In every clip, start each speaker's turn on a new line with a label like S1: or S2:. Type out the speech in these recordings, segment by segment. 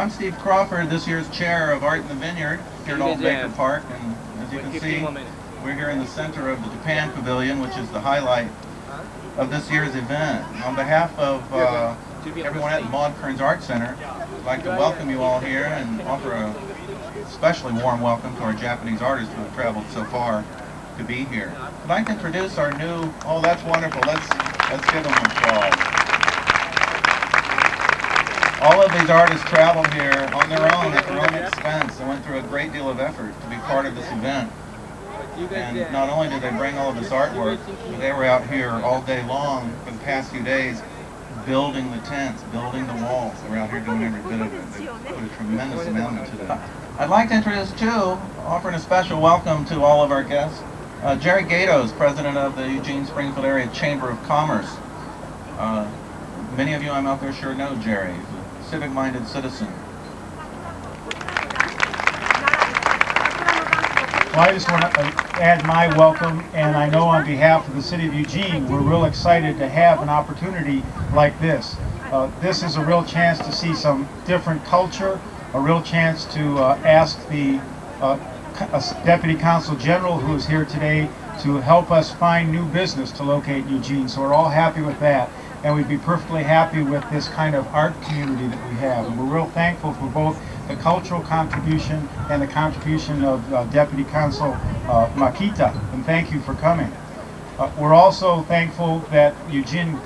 S1: I'm Steve Crawford, this year's chair of Art the Vineyard here at Alton Baker Park, and as you can see, we're here in the center of the Japan Pavilion, which is the highlight of this year's event. On behalf of everyone at the Maud Kearns Art Center, I'd like to welcome you all here and offer a especially warm welcome to our Japanese artists who have traveled so far to be here. I'd like to introduce our new, oh that's wonderful, let's give them an applause. All of these artists traveled here on their own, at their own expense. They went through a great deal of effort to be part of this event. And not only did they bring all of this artwork, but they were out here all day long for the past few days building the tents, building the walls. They were out here doing every bit of it. They put a tremendous amount into that. I'd like to introduce too, offering a special welcome to all of our guests, Jerry Gatos, president of the Eugene Springfield Area Chamber of Commerce. Many of you I'm out there sure know Jerry. He's a civic-minded citizen.
S2: Well, I just want to add my welcome, and I know on behalf of the city of Eugene, we're real excited to have an opportunity like this. This is a real chance to see some different culture, a real chance to ask the Deputy Consul General who is here today to help us find new business to locate Eugene. So we're all happy with that, and we'd be perfectly happy with this kind of art community that we have. And we're real thankful for both the cultural contribution and the contribution of Deputy Consul Makita, and thank you for coming. We're also thankful that Eugene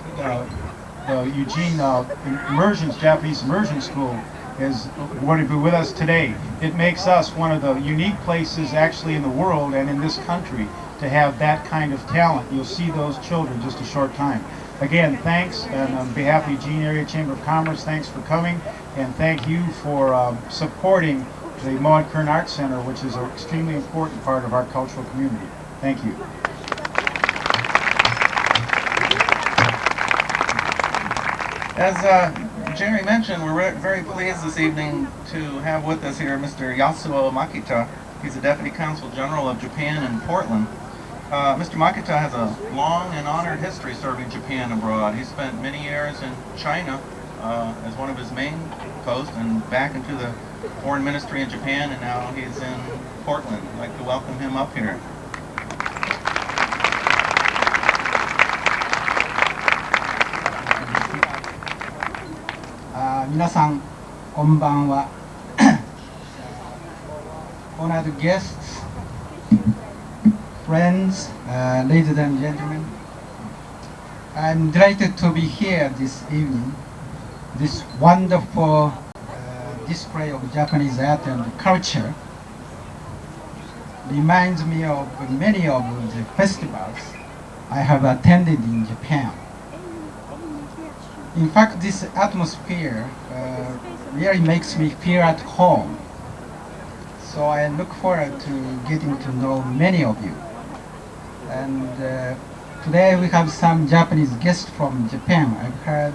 S2: Japanese Immersion School is going to be with us today. It makes us one of the unique places actually in the world and in this country to have that kind of talent. You'll see those children just a short time. Again, thanks, and on behalf of Eugene Area Chamber of Commerce, thanks for coming, and thank you for supporting the Maud Kearns Art Center, which is an extremely important part of our cultural community. Thank you.
S1: As Jerry mentioned, we're very pleased this evening to have with us here Mr. Yasuo Makita. He's the Deputy Consul General of Japan in Portland. Mr. Makita has a long and honored history serving Japan abroad. He spent many years in China as one of his main posts and back into the Foreign Ministry in Japan, and now he's in Portland. I'd like to welcome him up here.
S3: Minasan, konbanwa. Honored guests, friends, ladies and gentlemen, I'm delighted to be here this evening. This wonderful display of Japanese art and culture reminds me of many of the festivals I have attended in Japan. In fact, this atmosphere really makes me feel at home. So I look forward to getting to know many of you. And today we have some Japanese guests from Japan. I've heard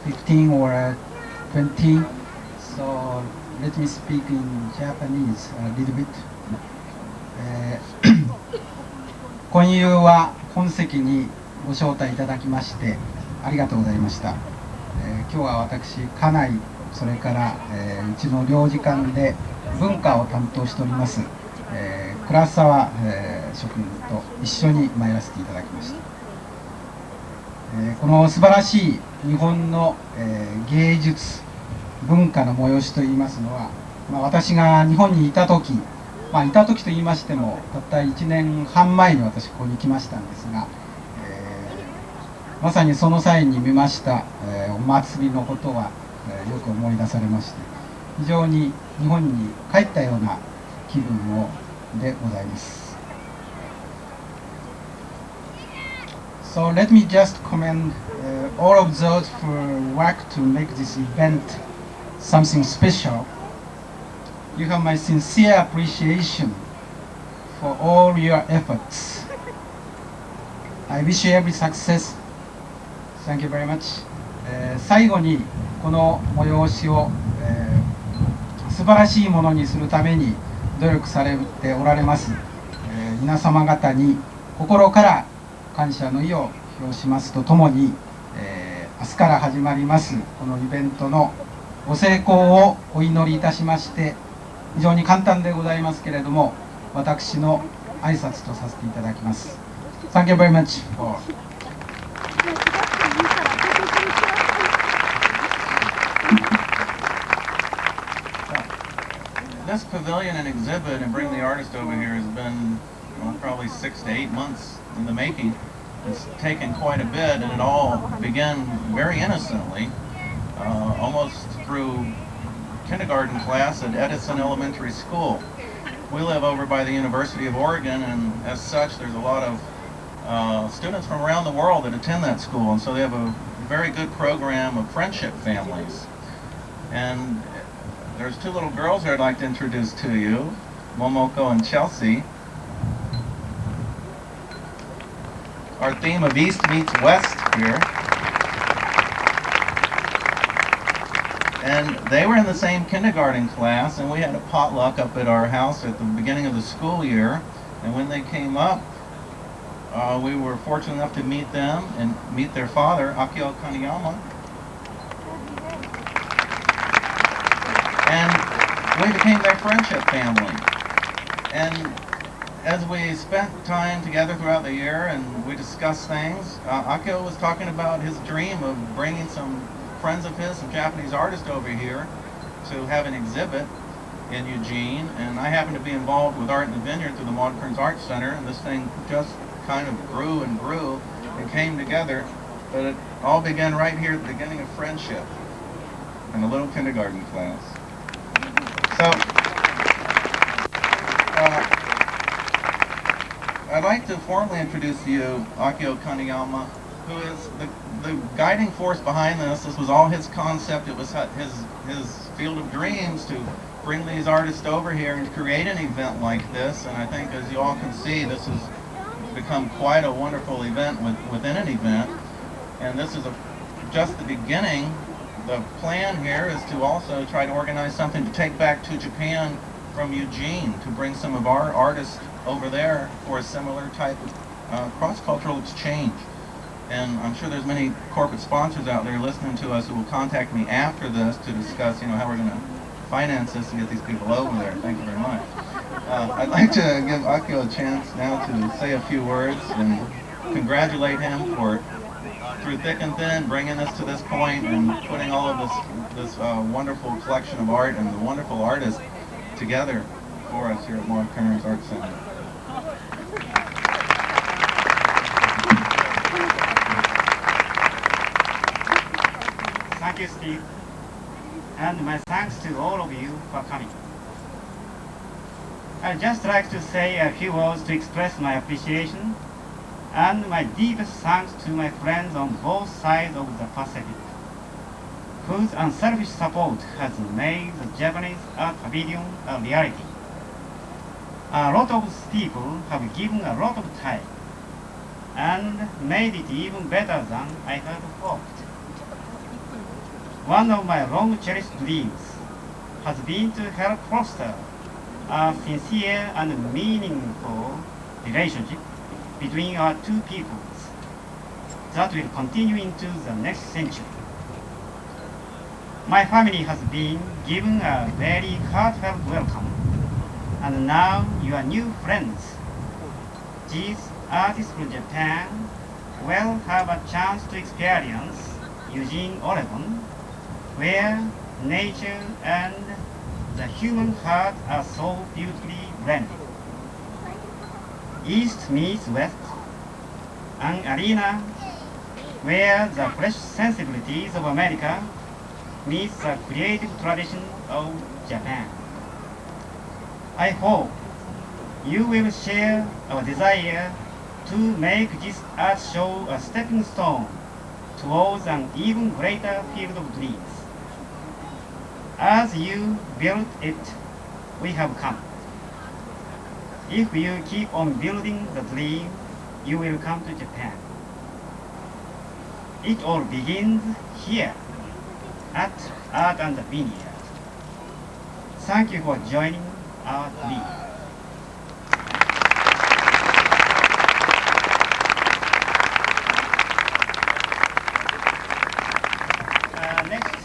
S3: 15 or 20. So let me speak in Japanese a little bit. 今夕は本席にご招待いただきましてありがとうございました。今日は私、家内、それから、うちの領事館で文化を担当しております、倉沢、諸君と一緒に参らせていただきました。この素晴らしい日本の、芸術、文化の催しといいますのは、私が日本にいた時、いた時と言いましてもたった1年半前に私ここに来ましたんですが、まさにその際に見ました、お祭りのことは、よく思い出されまして、非常に日本に帰ったような気分でございます。So let me just commend all of those who work to make this event something special. You have my sincere appreciation for all your efforts. I wish you every success. Thank you very much. 最後にこの催しを、素晴らしいものにするために努力されておられます、皆様方に心から感謝の意を表しますとともに、明日から始まりますこのイベントの、ご成功をお祈りいたしまして、非常に簡単でございますけれども、私の挨拶とさせていただきます。Thank you very much for
S1: This pavilion and exhibit and bring the artist over here has been probably 6 to 8 months in the making. It's taken quite a bit, and it all began very innocently, almost through kindergarten class at Edison Elementary School. We live over by the University of Oregon, and as such there's a lot of students from around the world that attend that school, and so they have a very good program of friendship families. And there's two little girls here I'd like to introduce to you, Momoko and Chelsea. Our theme of East meets West here. And they were in the same kindergarten class, and we had a potluck up at our house at the beginning of the school year. And when they came up, we were fortunate enough to meet them and meet their father, Akio Kaneyama. And we became their friendship family. And as we spent time together throughout the year and we discussed things, Akio was talking about his dream of bringing some friends of his, some Japanese artists over here to have an exhibit in Eugene. And I happened to be involved with Art the Vineyard through the Maud Kearns Art Center, and this thing just kind of grew and grew and came together. But it all began right here at the beginning of friendship in a little kindergarten class. So, I'd like to formally introduce to you Akio Kaneyama, who is the guiding force behind this. This was all his concept. It was his field of dreams to bring these artists over here and to create an event like this. And I think, as you all can see, this has become quite a wonderful event within an event. And this is just the beginning. The plan here is to also try to organize something to take back to Japan from Eugene, to bring some of our artists over there for a similar type of cross-cultural exchange. And I'm sure there's many corporate sponsors out there listening to us who will contact me after this to discuss, how we're going to finance this and get these people over there. Thank you very much. I'd like to give Akio a chance now to say a few words and congratulate him for, through thick and thin, bringing us to this point and putting all of this wonderful collection of art and the wonderful artists together for us here at Maud Kearns Art Center.
S4: Thank you, Steve. And my thanks to all of you for coming. I'd just like to say a few words to express my appreciation and my deepest thanks to my friends on both sides of the Pacific, whose unselfish support has made the Japanese Art Pavilion a reality. A lot of people have given a lot of time and made it even better than I had hoped. One of my long cherished dreams has been to help foster a sincere and meaningful relationship between our two peoples that will continue into the next century. My family has been given a very heartfelt welcome, and now your new friends, these artists from Japan, will have a chance to experience Eugene, Oregon, where nature and the human heart are so beautifully blended. East meets West, an arena where the fresh sensibilities of America meets the creative tradition of Japan. I hope you will share our desire to make this art show a stepping stone towards an even greater field of dreams. As you build it, we have come. If you keep on building the dream, you will come to Japan. It all begins here at Art and the Vineyard. Thank you for joining our dream. Next,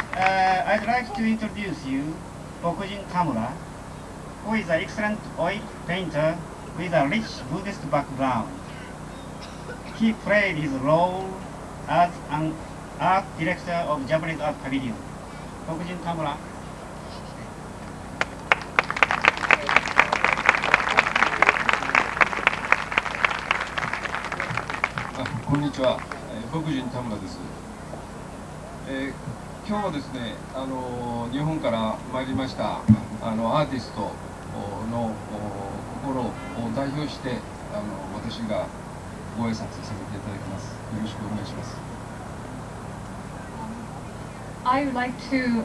S4: I'd like to introduce you Bokujin Tamura, who is an excellent oil painter with a rich Buddhist background. He played his role as an art director of Japanese Art Pavilion. Bokujin Tamura.
S5: こんにちは、僕人田村です。今日はですね、日本から参りましたアーティストの心を代表して私がご挨拶させていただきます。よろしくお願いします。
S6: I would like to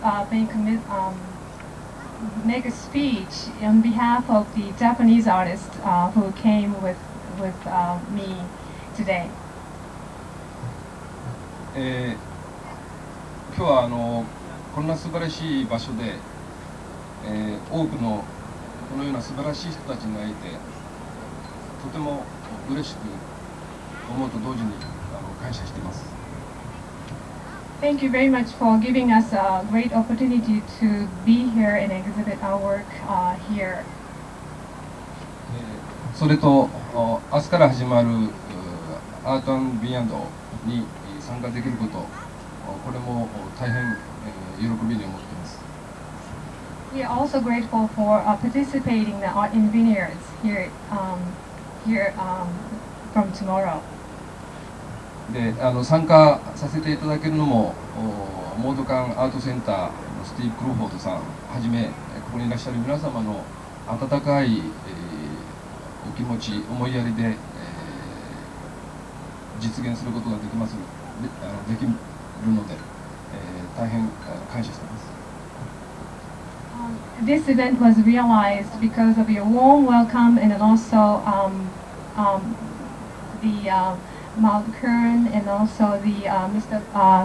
S6: make a speech on behalf of the Japanese artists who came with me today.
S5: 今日はこんな素晴らしい場所で、多くのこのような素晴らしい人たちに会えてとても嬉しく思うと同時に感謝しています。
S6: Thank you very much for giving us a great opportunity to be here and exhibit our work here.
S5: それと明日から始まるアート&ビヤンドに参加できること、これも大変喜びに思っています。
S6: We are also grateful for participating in the Art in Vineyards here from tomorrow.
S5: で参加させていただけるのもモードカンアートセンターのスティーブ・クロフォードさんはじめここにいらっしゃる皆様の温かい、お気持ち思いやりで、実現することができるので、大変感謝しています。
S6: This event was realized because of your warm welcome and also the Mount Kern and also the Mr.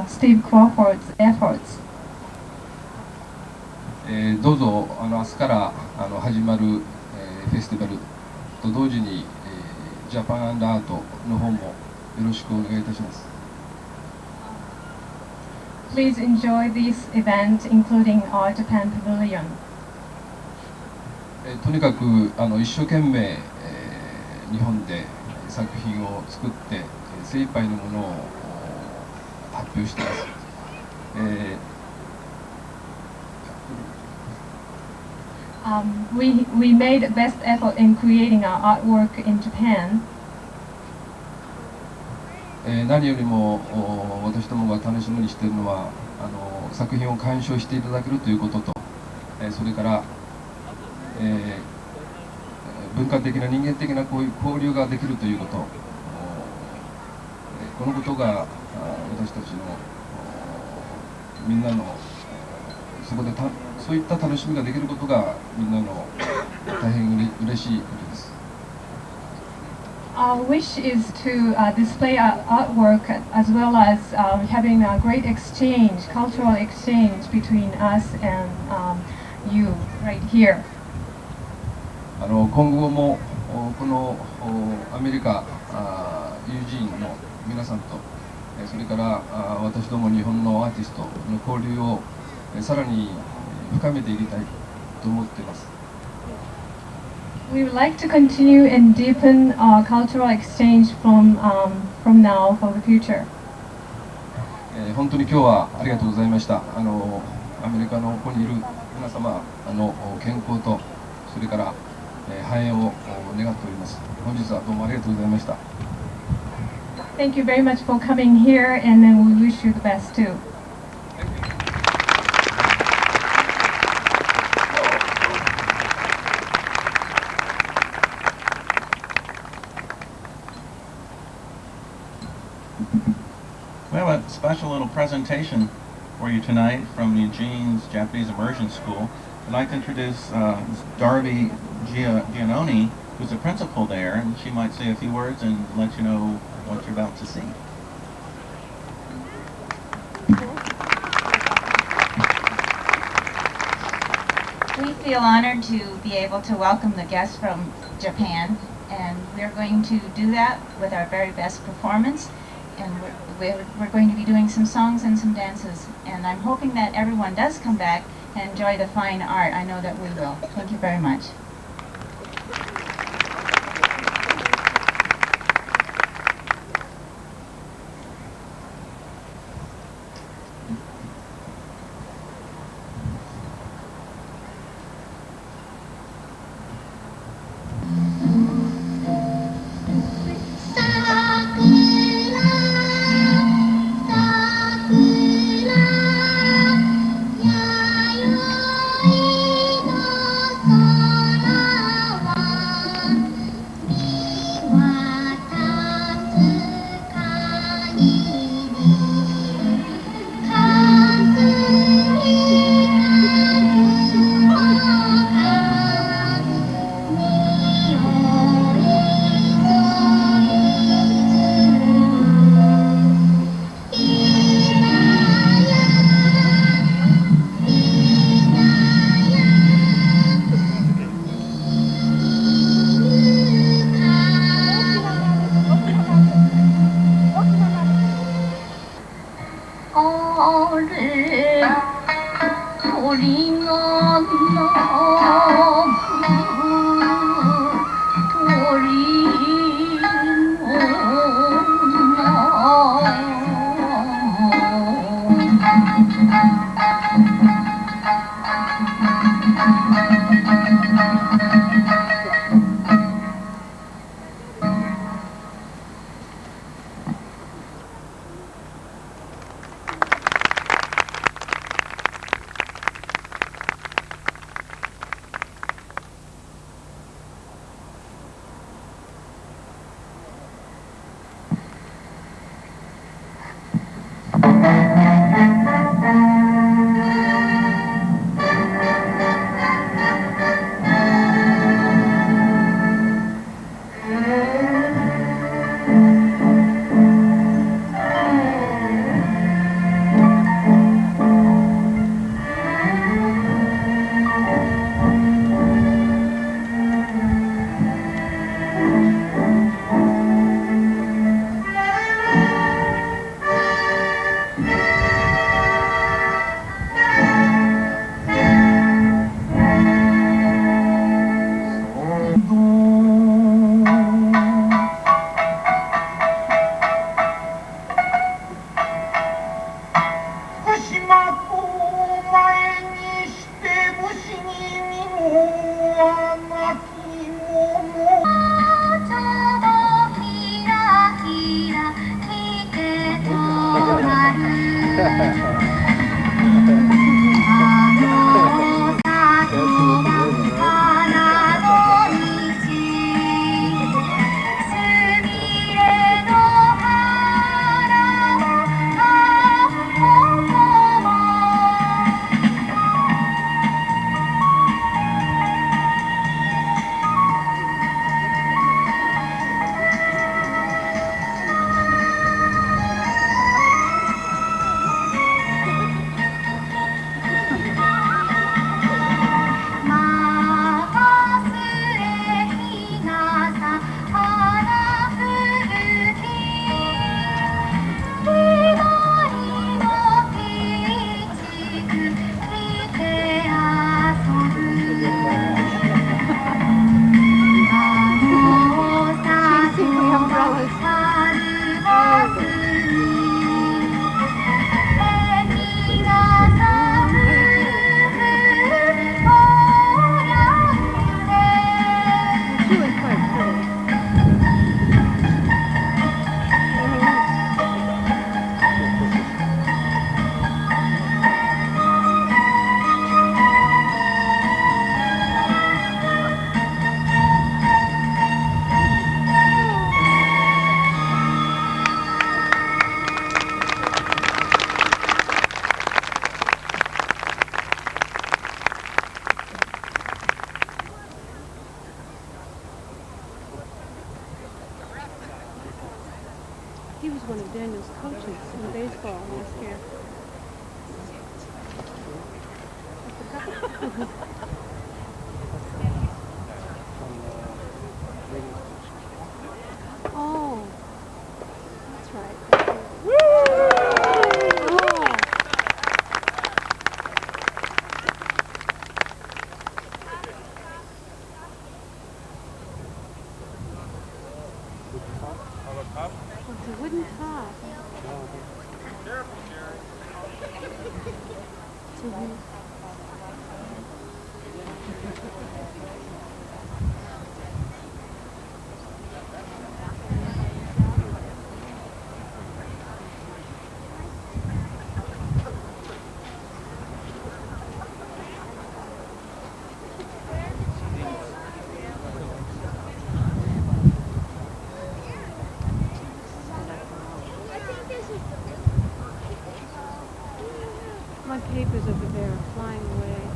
S6: SteveCrawford's efforts.
S5: どうぞ明日から始まる、フェスティバルと同時に、ジャパン&アートの方もよろしくお願いいたします。
S6: Please enjoy this event, including our Japan Pavilion.
S5: とにかく一生懸命、日本で作品を作って精一杯のものを発表しています。
S6: We made the best effort in creating our artwork in Japan.
S5: 何よりも私どもが楽しみにしているのは作品を鑑賞していただけるということと、それから、文化的な人間的なこういう交流ができるということ、このことが私たちのみんなのそういった楽しみができることがみんなの大変嬉しいことです。
S6: Our wish is to display our artwork as well as having a great exchange, cultural exchange between us and you right here.
S5: 今後もこのアメリカユージーンの皆さんとそれから私ども日本のアーティストの交流をさらに深めていきたいと思っています。
S6: We would like to continue and deepen our cultural exchange from now for the future.
S5: 本当に今日はありがとうございました。アメリカのここにいる皆様の健康とそれから繁栄を願っております。本日はどうもありがとうございました。
S6: Thank you very much for coming here, and then we wish you the best too.
S1: We have a special little presentation for you tonight from Eugene's Japanese Immersion School. I'd like to introduce Darby Giannoni, who's a principal there, and she might say a few words and let you know what you're about to see.
S7: We feel honored to be able to welcome the guests from Japan, and we're going to do that with our very best performance. and we're going to be doing some songs and some dances. And I'm hoping that everyone does come back and enjoy the fine art. I know that we will. Thank you very much.
S8: He was one of Daniel's coaches in baseball last year. Oh, that's right. It's a wooden top. My papers over there are flying away.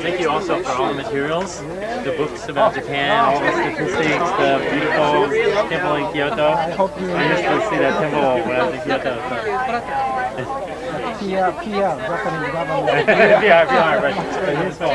S9: Thank you also for all the materials, the books about Japan, all the statistics, the beautiful temple in Kyoto. I used to see that temple when I was in Kyoto.
S3: PR, Japanese government.
S9: PR, right. Useful.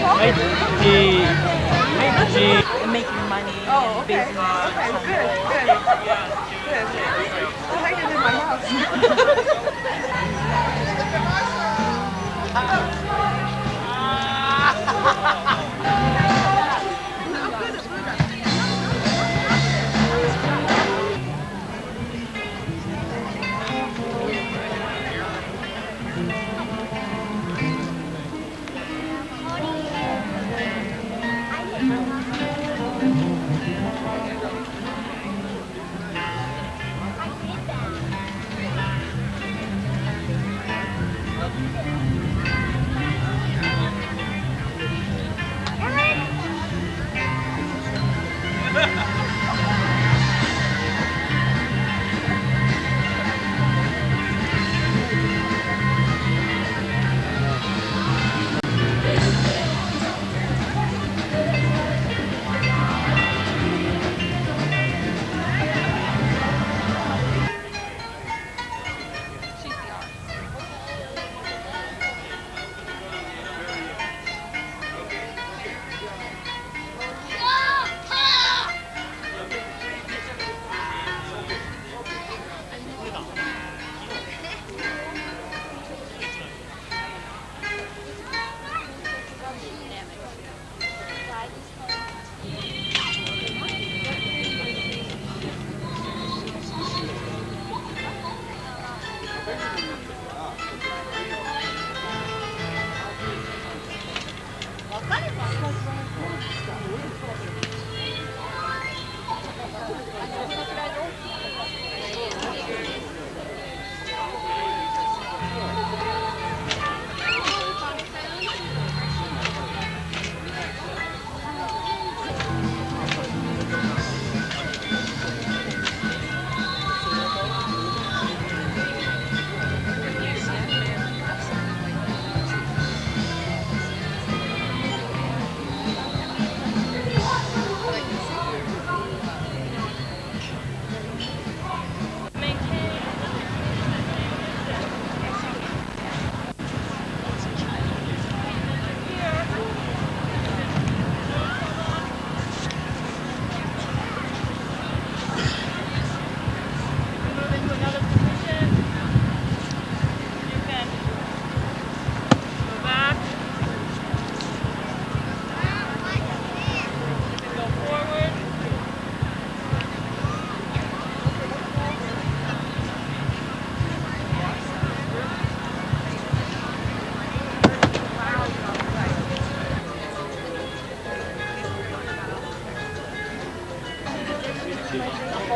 S9: はい、
S7: Making money and business.
S10: Okay, good. I like it in my house.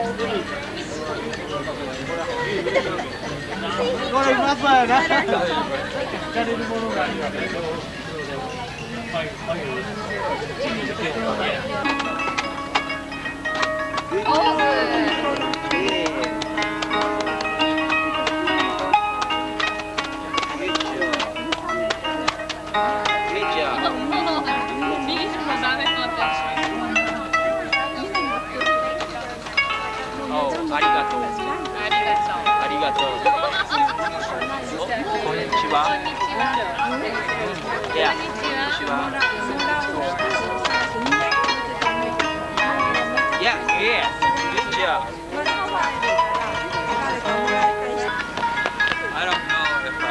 S9: これうまそうやな。惹かれるものがあるよね。
S11: ありがとう。ありがとう。こんにちは。いや、こんにちは。Yeah, good job. I don't know if I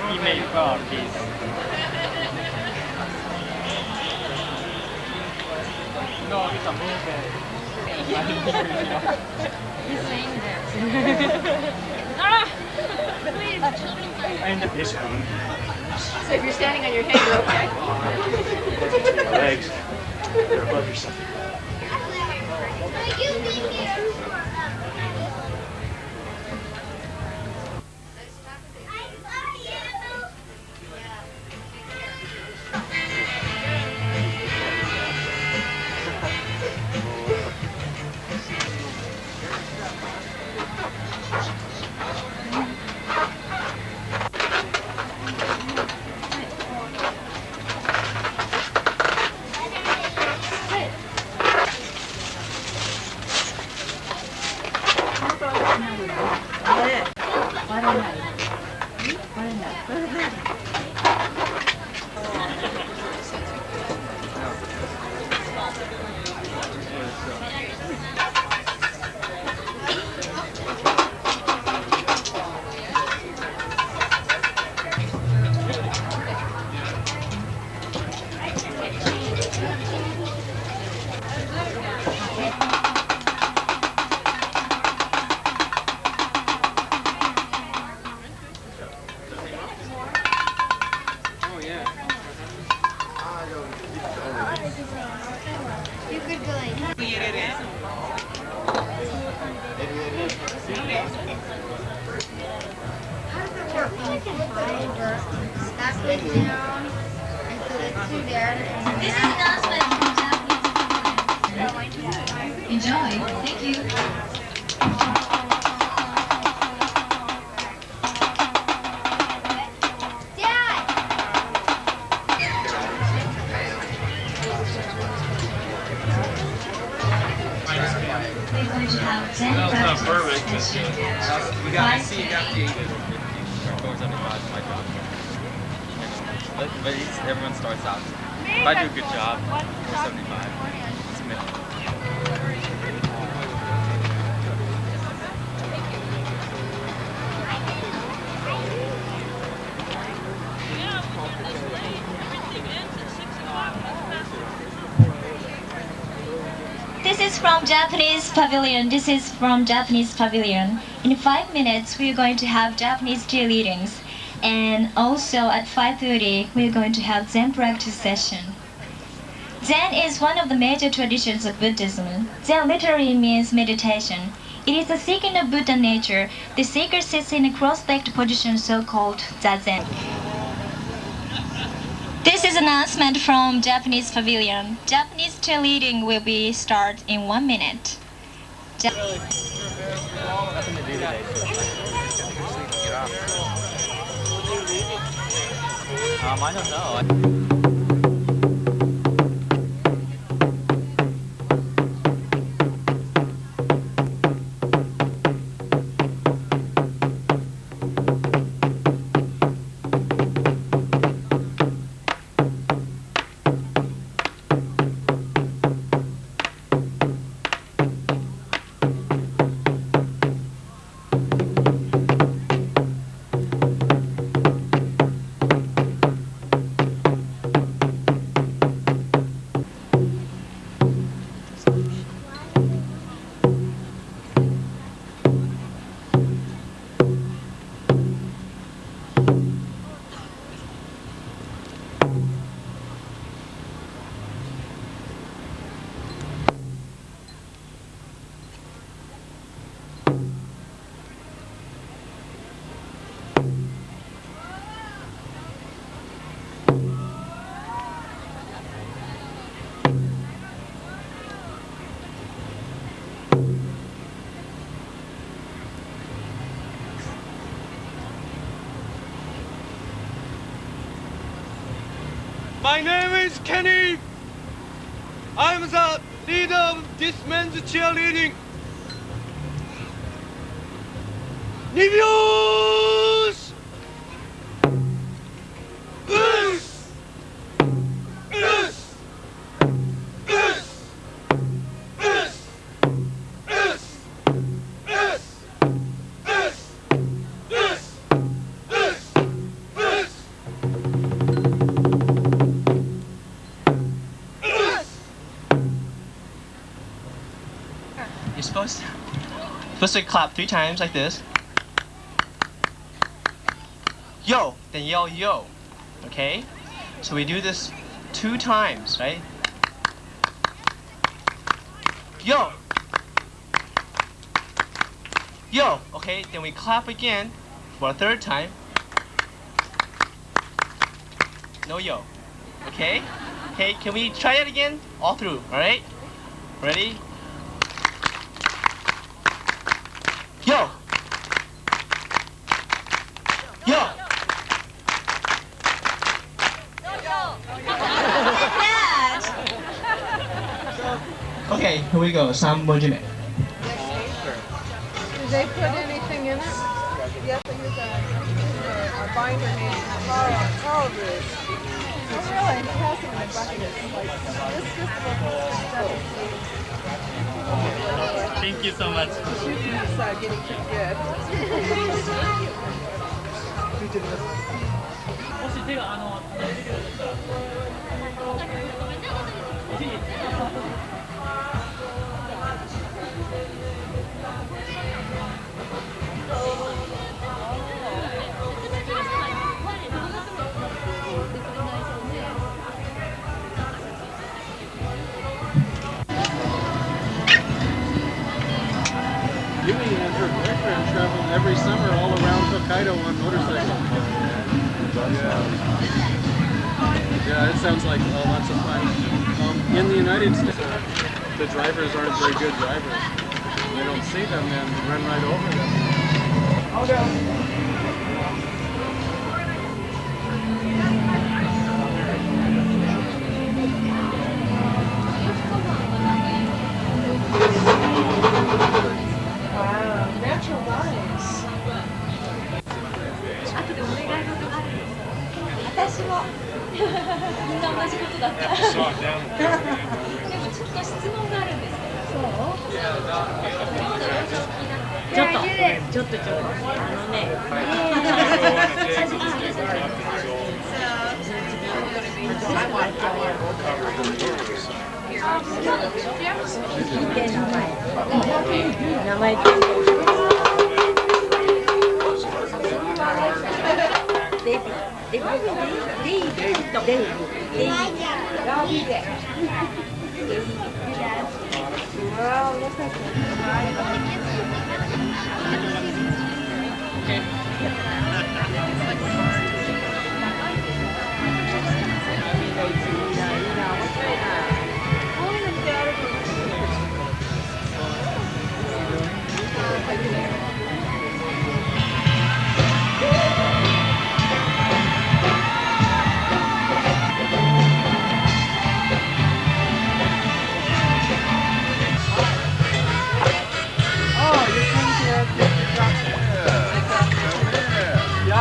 S9: He made a piece. No, it's a movement.
S10: He's saying that. Ah! Please.
S9: And the fish.
S10: So if you're standing on your head, you're okay?
S9: Legs. They're above yourself.
S7: Enjoy. Thank you. We're going to have 10 practices.
S11: We got to see it after you. But everyone starts out. If I do a good job, 475. It's mid.
S12: This is from Japanese Pavilion. This is from Japanese Pavilion. In 5 minutes, we're going to have Japanese tea readings. And also at 5:30, we're going to have Zen practice session. Zen is one of the major traditions of Buddhism. Zen literally means meditation. It is the seeking of Buddha nature. The seeker sits in a cross-legged position so-called Zazen. This is an announcement from Japanese Pavilion. Japanese cheerleading will be start in 1 minute.
S11: I don't know.
S13: My name is Kenny. I'm the leader of this men's cheerleading. News!
S14: You're supposed to clap 3 times like this. Yo, then yell yo. Okay? So we do this 2 times, right? Yo. Yo. Okay, then we clap again for a 3rd time. No yo. Okay? Okay, can we try that again? All through, alright? Ready? Yo! Yo! Okay, here we go. 3文字目.
S8: Did they put anything in it? Yes, they use a binder named Carl Root. Oh, really? It has some in the bucket. This just
S9: Thank you so much.
S8: Shooting is getting pretty good.
S15: Yumi and her boyfriend travel every summer all around Hokkaido on motorcycle. Yeah, it sounds like lots of fun. In the United States, the drivers aren't very good drivers. They don't see them and run right over them. I'll go.
S8: Natural wines.
S10: 私もみんな同じことだった。でもちょっと質問があるんですけど。そう？ちょっと名前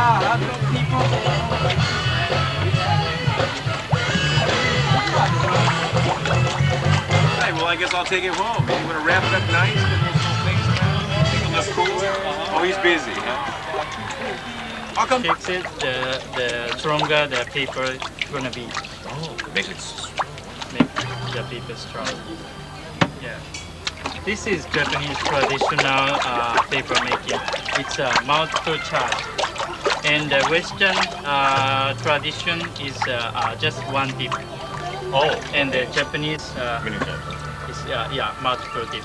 S14: Lots of people.
S16: Right, well, I guess I'll take him home. You want to wrap it up nice with those little things around? Think it looks cool? Oh, he's busy, huh? How come?
S9: Fix it, the stronger the paper gonna be.
S16: Oh, make it.
S9: Make the paper strong. Yeah. This is Japanese traditional paper making. It's a multiple charge. And the Western tradition is just one dip.
S16: Oh.
S9: And the Japanese
S16: Many times.
S9: is multiple dip.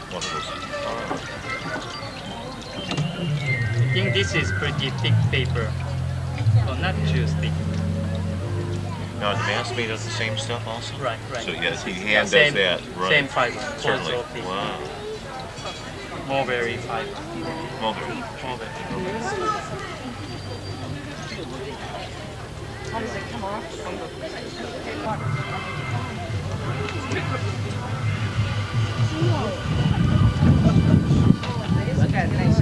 S9: I think this is pretty thick paper. Well, not too thick.
S16: Now, the mask made of the same stuff also?
S9: Right.
S16: So, yes, he hand does that. Right.
S9: Same fiber.
S16: Certainly.
S9: Also thick.
S16: Wow.
S9: Mulberry fiber.
S16: Mulberry.
S8: How does it come off? Look at it, nice.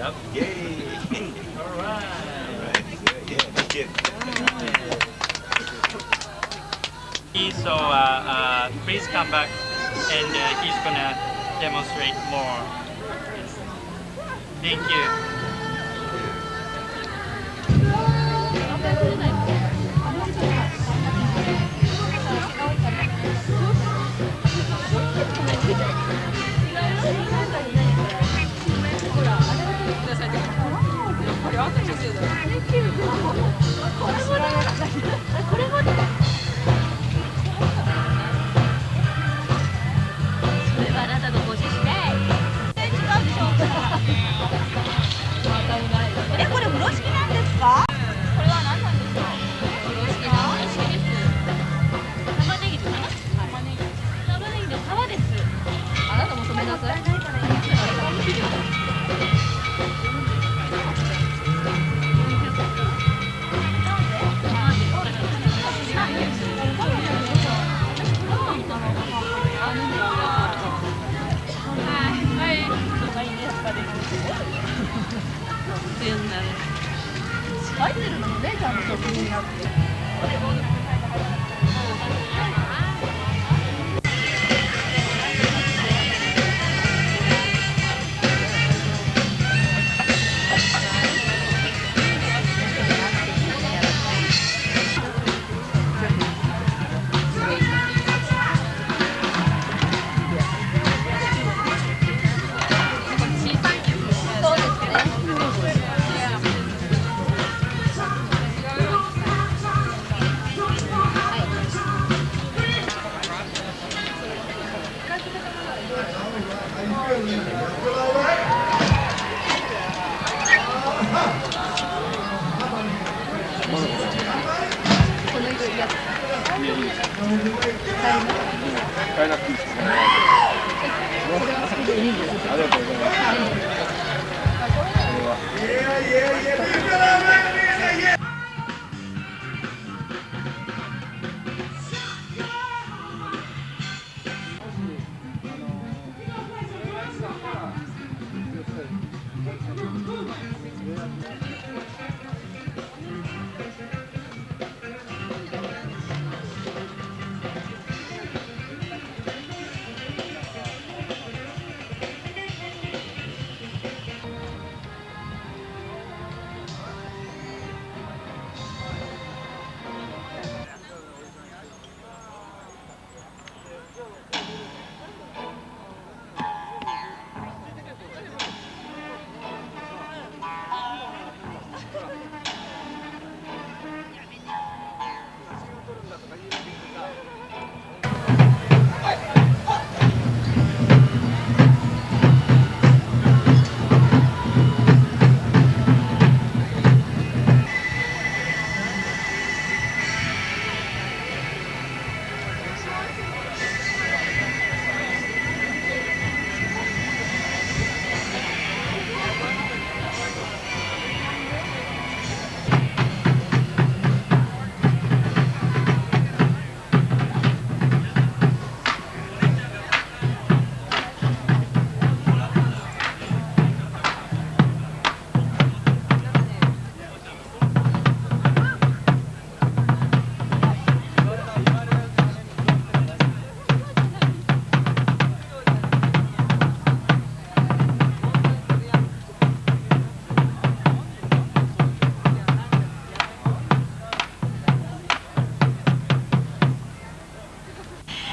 S9: Yep.
S16: Yay!
S9: All right. So please come back, and he's gonna demonstrate more. Yes. Thank you.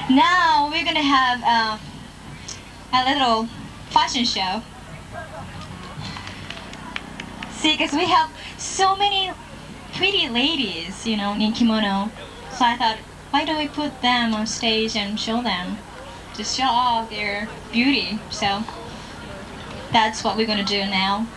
S12: Now we're gonna have a little fashion show. See, because we have so many pretty ladies, you know, in kimono. So I thought, why don't we put them on stage and show them, to show off their beauty. So that's what we're gonna do now.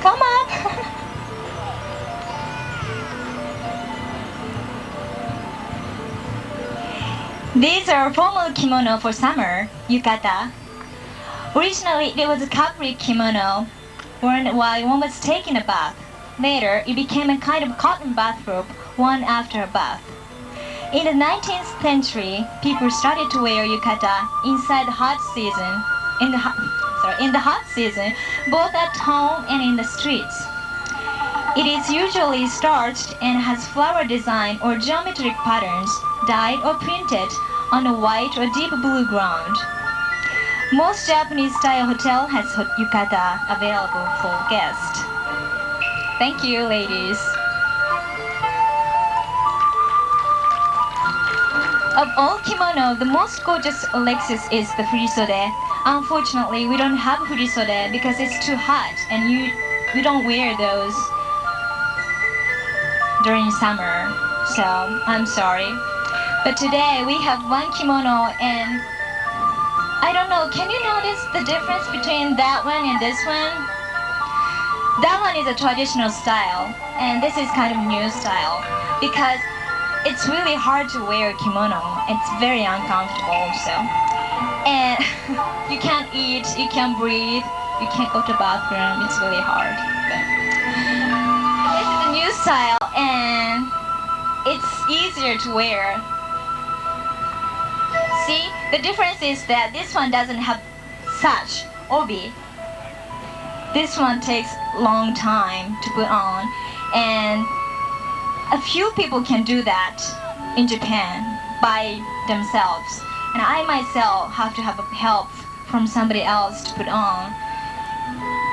S12: Come on! These are formal kimono for summer, yukata. Originally, it was a capri kimono worn while one was taking a bath. Later, it became a kind of cotton bathrobe worn after a bath. In the 19th century, people started to wear yukata inside the hot season, in the hot season, both at home and in the streets. It is usually starched and has flower design or geometric patterns dyed or printed on a white or deep blue ground. Most Japanese-style hotel has yukata available for guests. Thank you, ladies. Of all kimono, the most gorgeous Alexis is the furisode. Unfortunately, we don't have furisode because it's too hot and we don't wear those during summer, so I'm sorry. But today we have one kimono, and I don't know, can you notice the difference between that one and this one? That one is a traditional style, and this is kind of new style because it's really hard to wear a kimono. It's very uncomfortable, so. And you can't eat, you can't breathe, you can't go to the bathroom, it's really hard. But this is a new style, and it's easier to wear. See, the difference is that this one doesn't have such obi. This one takes a long time to put on, and a few people can do that in Japan by themselves. And I myself have to have help from somebody else to put on.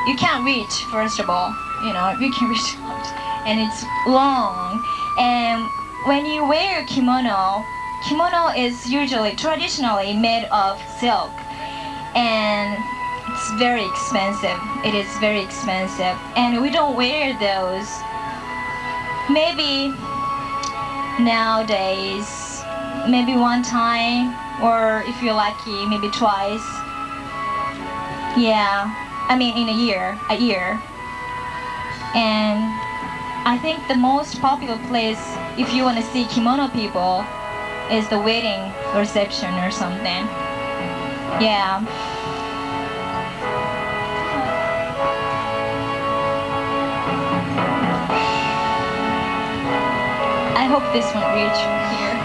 S12: You can't reach, first of all, you know, you can reach out, and it's long. And when you wear kimono, kimono is usually traditionally made of silk, and it's very expensive. It is very expensive, and we don't wear those. Maybe nowadays, maybe one time, or if you're lucky, maybe twice. Yeah, I mean in a year. And I think the most popular place, if you want to see kimono people, is the wedding reception or something. Yeah. I hope this one reach here.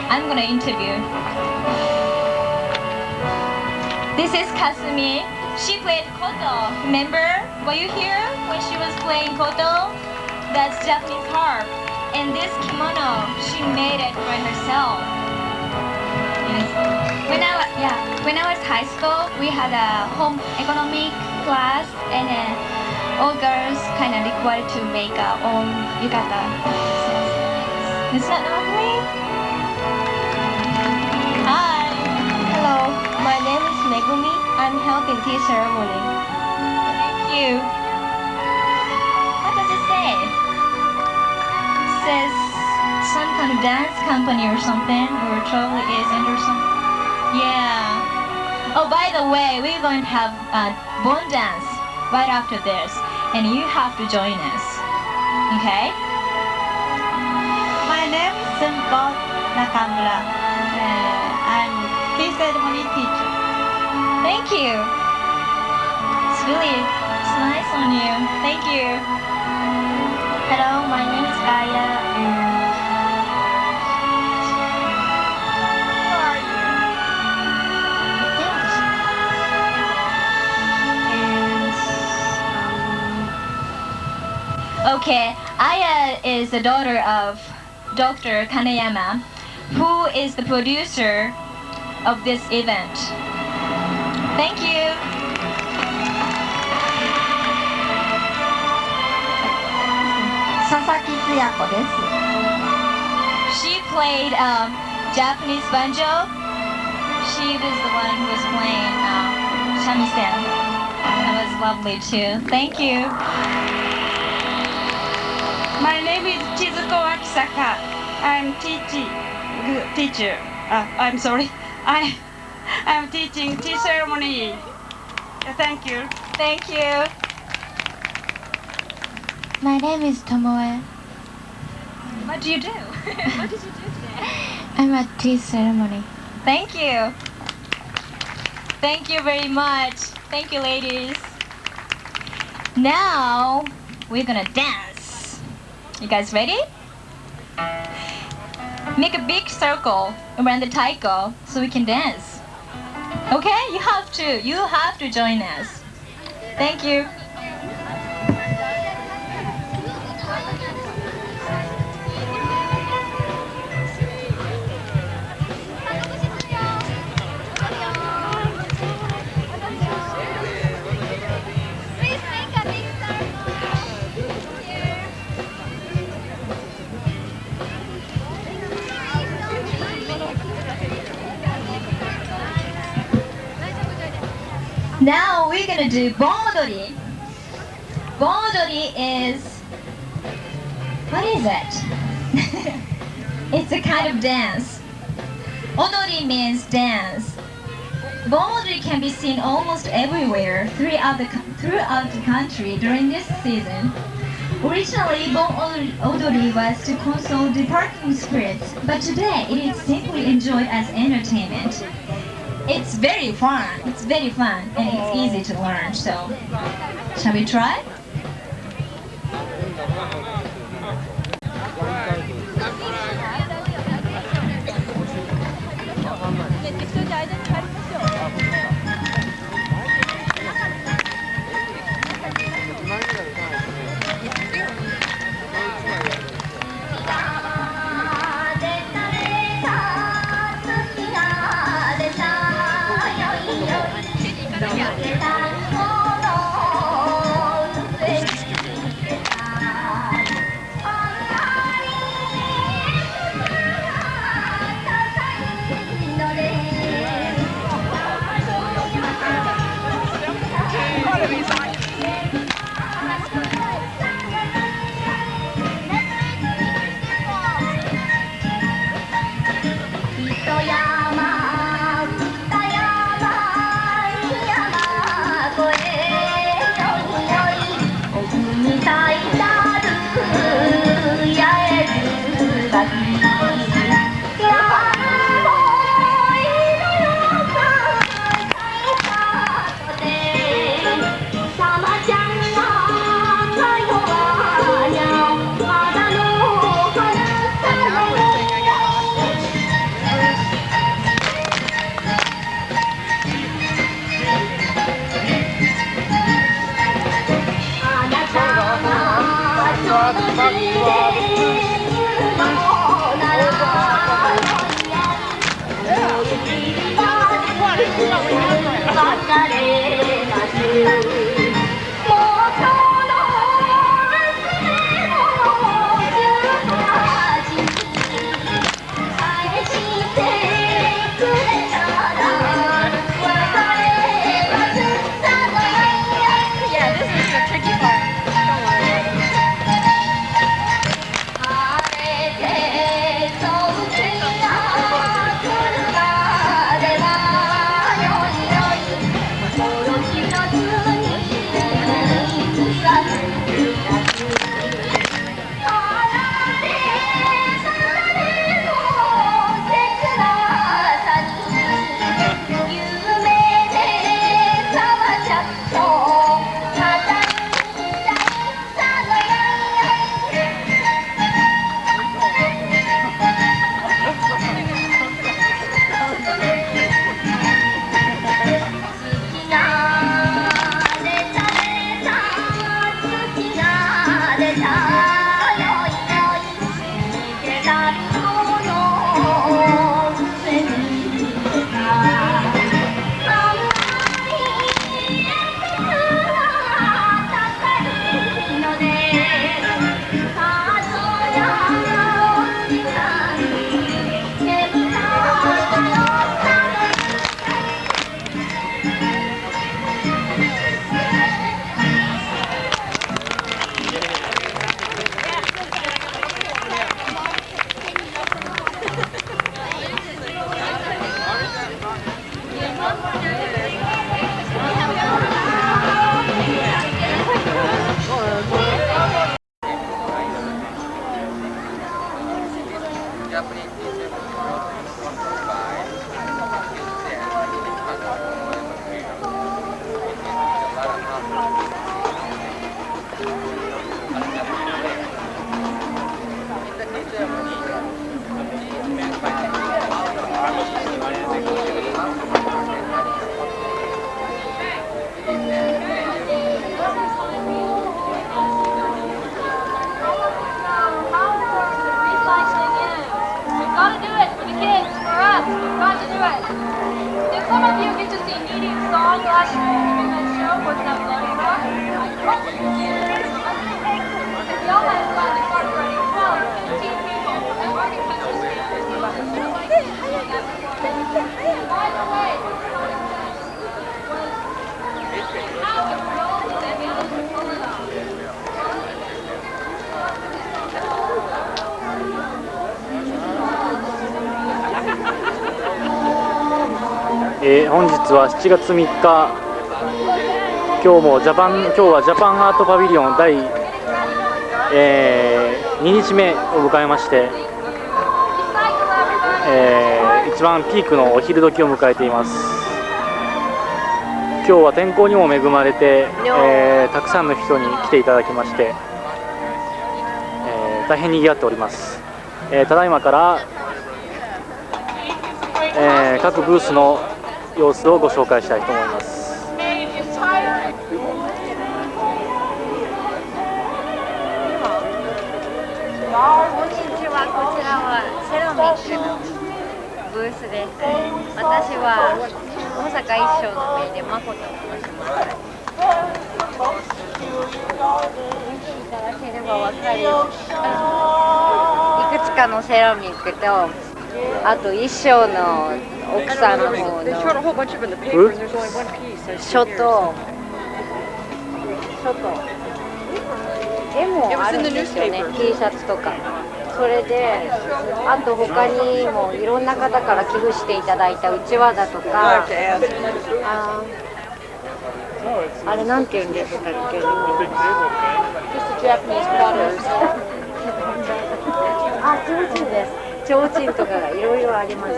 S12: I'm gonna interview. This is Kasumi. She played koto. Remember? Were you here when she was playing koto? That's Japanese harp. And this kimono, she made it by herself. Yes. When I was high school, we had a home economic class, and all girls kind of required to make our own yukata. Is that lovely? Hi.
S17: Hello, my name is Megumi. I'm helping tea ceremony.
S12: Thank you. What does it say? It says some kind of dance company or something, or travel agent or something. Yeah. Oh, by the way, we're going to have a bone dance right after this, and you have to join us. Okay?
S18: My name is Senko Nakamura. I'm tea ceremony teacher.
S12: Thank you. It's nice on you. Thank you.
S17: Hello, my name is Aya, and
S18: Who are you?
S12: Okay, Aya is the daughter of Dr. Kaneyama, who is the producer of this event. Thank you.
S18: Sasaki Tsuyako desu.
S12: She played Japanese banjo. She was the one who was playing shamisen. That was lovely too. Thank you.
S19: My name is Chizuko Akisaka. I'm teacher. I'm sorry. I'm teaching tea ceremony. Thank you.
S12: Thank you.
S20: My name is Tomoe.
S12: What do you do? What did you do today?
S20: I'm at tea ceremony.
S12: Thank you. Thank you very much. Thank you, ladies. Now we're gonna dance. You guys ready? Make a big circle around the taiko so we can dance. Okay? You have to join us. Thank you. Now we're gonna do Bonodori. Bonodori is, what is it? It's a kind of dance. Odori means dance. Bonodori can be seen almost everywhere throughout the country during this season. Originally, Bonodori was to console the parking spirits, but today it is simply enjoyed as entertainment. It's very fun, and it's easy to learn, so shall we try?
S9: 本日は7月3日、今日はジャパンアートパビリオン第、2日目を迎えまして、一番ピークのお昼時を迎えています。今日は天候にも恵まれて、たくさんの人に来ていただきまして、大変にぎわっております。ただいまから、各ブースの様子をご紹介したいと思います。
S10: こんにちは、こちらはセラミックのブースです。私は大阪一生の名で誠と申します。見ていただければわかるように、いくつかのセラミックと、あと一生の奥さんの方の書と絵もあるんですよね、T シャツとか。それで、あと他にもいろんな方から寄付していただいたうちわだとか、あれなんて言うんですかっけ、あ、提灯です。提灯とかがいろいろあります。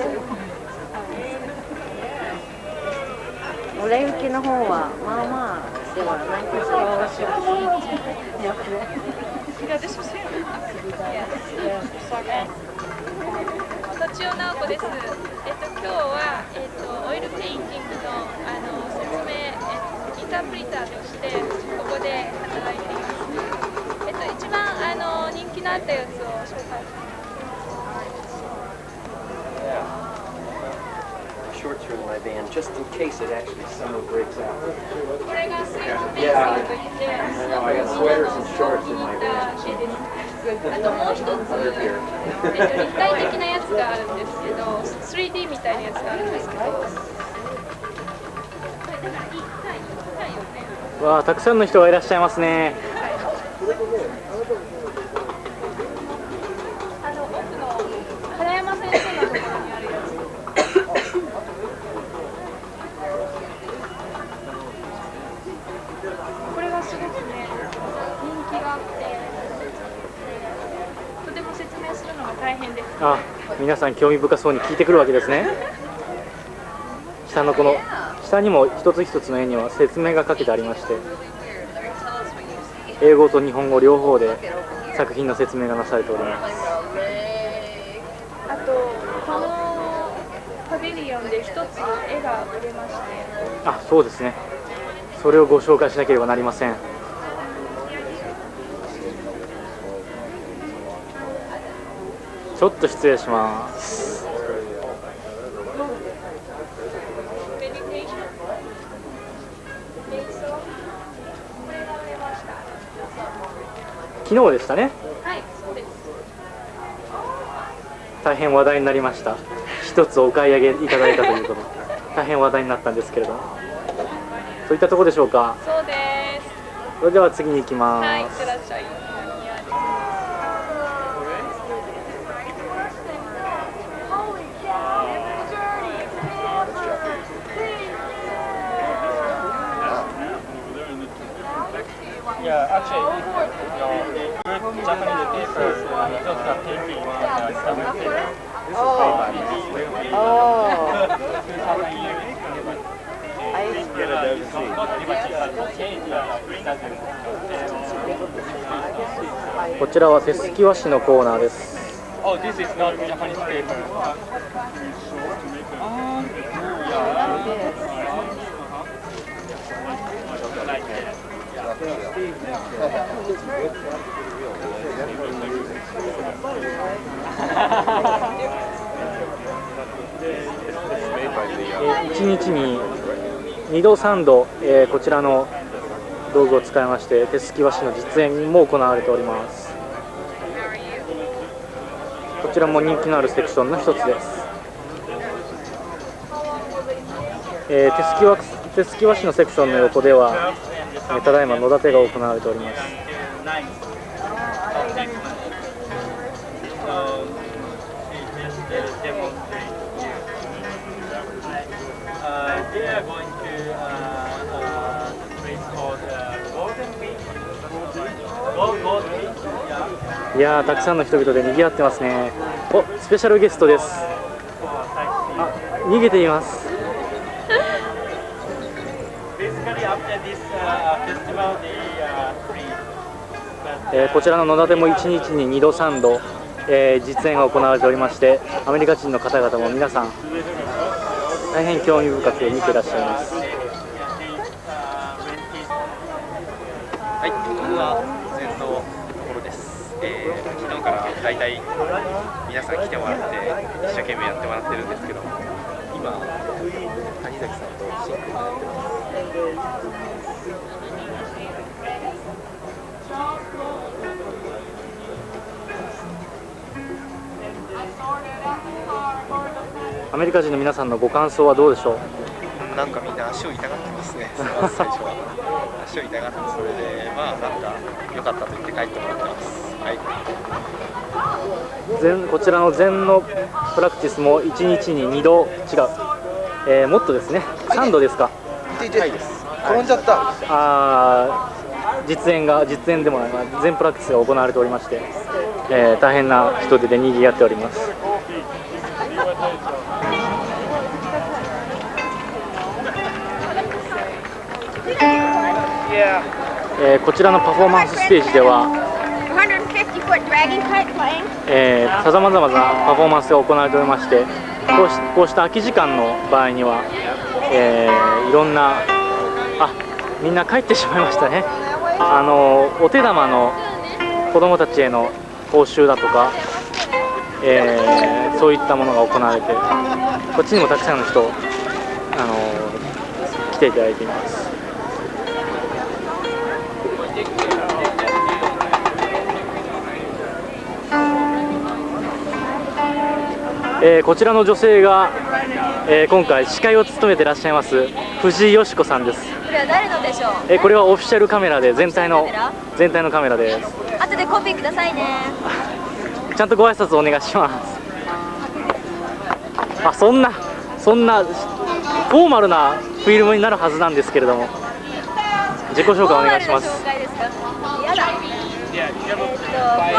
S10: 売れ行きの方はまあまあではないですけど、
S21: とちおなおこです。今日はオイルペインティングの説明、インタープリターとしてここで働いています。一番人気のあったやつを紹介します。
S22: Shorts are in my van just in case it actually summer breaks out.
S21: これがスイートペースといって、
S22: I know, I got sweaters and shorts in my van.
S21: あともう一つ、立体的なやつがあるんですけど、3D みたいなやつがあるんですけど。
S9: わあ、たくさんの人がいらっしゃいますね。
S21: 奥の金山先生のところにあるやつ。これがすごくね、人気があって、とても説明するのが大変です。
S9: あ、皆さん興味深そうに聞いてくるわけですね。下にも一つ一つの絵には説明が書けてありまして、英語と日本語両方で作品の説明がなされております。
S21: あとこのパビリオンで一つ絵が売れまして、
S9: あ、そうですね。それをご紹介しなければなりません。ちょっと失礼します。昨日でしたね。
S21: はい、そうです。
S9: 大変話題になりました。一つお買い上げいただいたということで、大変話題になったんですけれども、そういったところでしょうか。
S21: そうです。
S9: それでは次に行きます。
S21: はい、いってらっしゃい。
S9: Yeah, Yeah, actually, good Japanese people, those are painting
S2: Oh. こちらは手すき和紙のコーナーです。
S9: Oh, this is not Japanese paper.1
S2: 日に2度3度、こちらの道具を使いまして手すき和紙の実演も行われております。こちらも人気のあるセクションの一つです。手すき和紙のセクションの横ではただいま野立てが行われております。いやー、たくさんの人々で賑わってますね。お、スペシャルゲストです。あ、逃げています。こちらの野立ても1日に2度3度、実演が行われておりまして、アメリカ人の方々も皆さん大変興味深く見ていらっしゃいます。
S4: はい、ここが前のところです。昨日からだいたい皆さん来てもらって一生懸命やってもらってるんですけど、今谷崎さんとシンクがやってます。
S2: アメリカ人の皆さんのご感想はどうでしょう。
S4: なんかみんな足を痛がってますね。まず最初は足を痛がって、それでまあなんか良かったと言って帰ってもらってます。はい。
S2: こちらの禅のプラクティスも1日に2度違う、もっとですね、3度ですか。
S4: 痛いです。転んじゃった。
S2: 実演でもない、禅プラクティスが行われておりまして、大変な人手で賑わっております。こちらのパフォーマンスステージではさまざまなパフォーマンスが行われておりまして、こうした空き時間の場合には、いろんなみんな帰ってしまいましたね。お手玉の子どもたちへの報酬だとか、そういったものが行われて、こっちにもたくさんの人来ていただいています。こちらの女性が、今回司会を務めていらっしゃいます藤井よし子さんです。
S23: これは誰のでしょう。
S2: これはオフィシャルカメラで全体のカメラです。
S23: 後でコピーくださいね。
S2: ちゃんとご挨拶お願いします。そんなフォーマルなフィルムになるはずなんですけれども、自己紹介お願いします。
S23: 福岡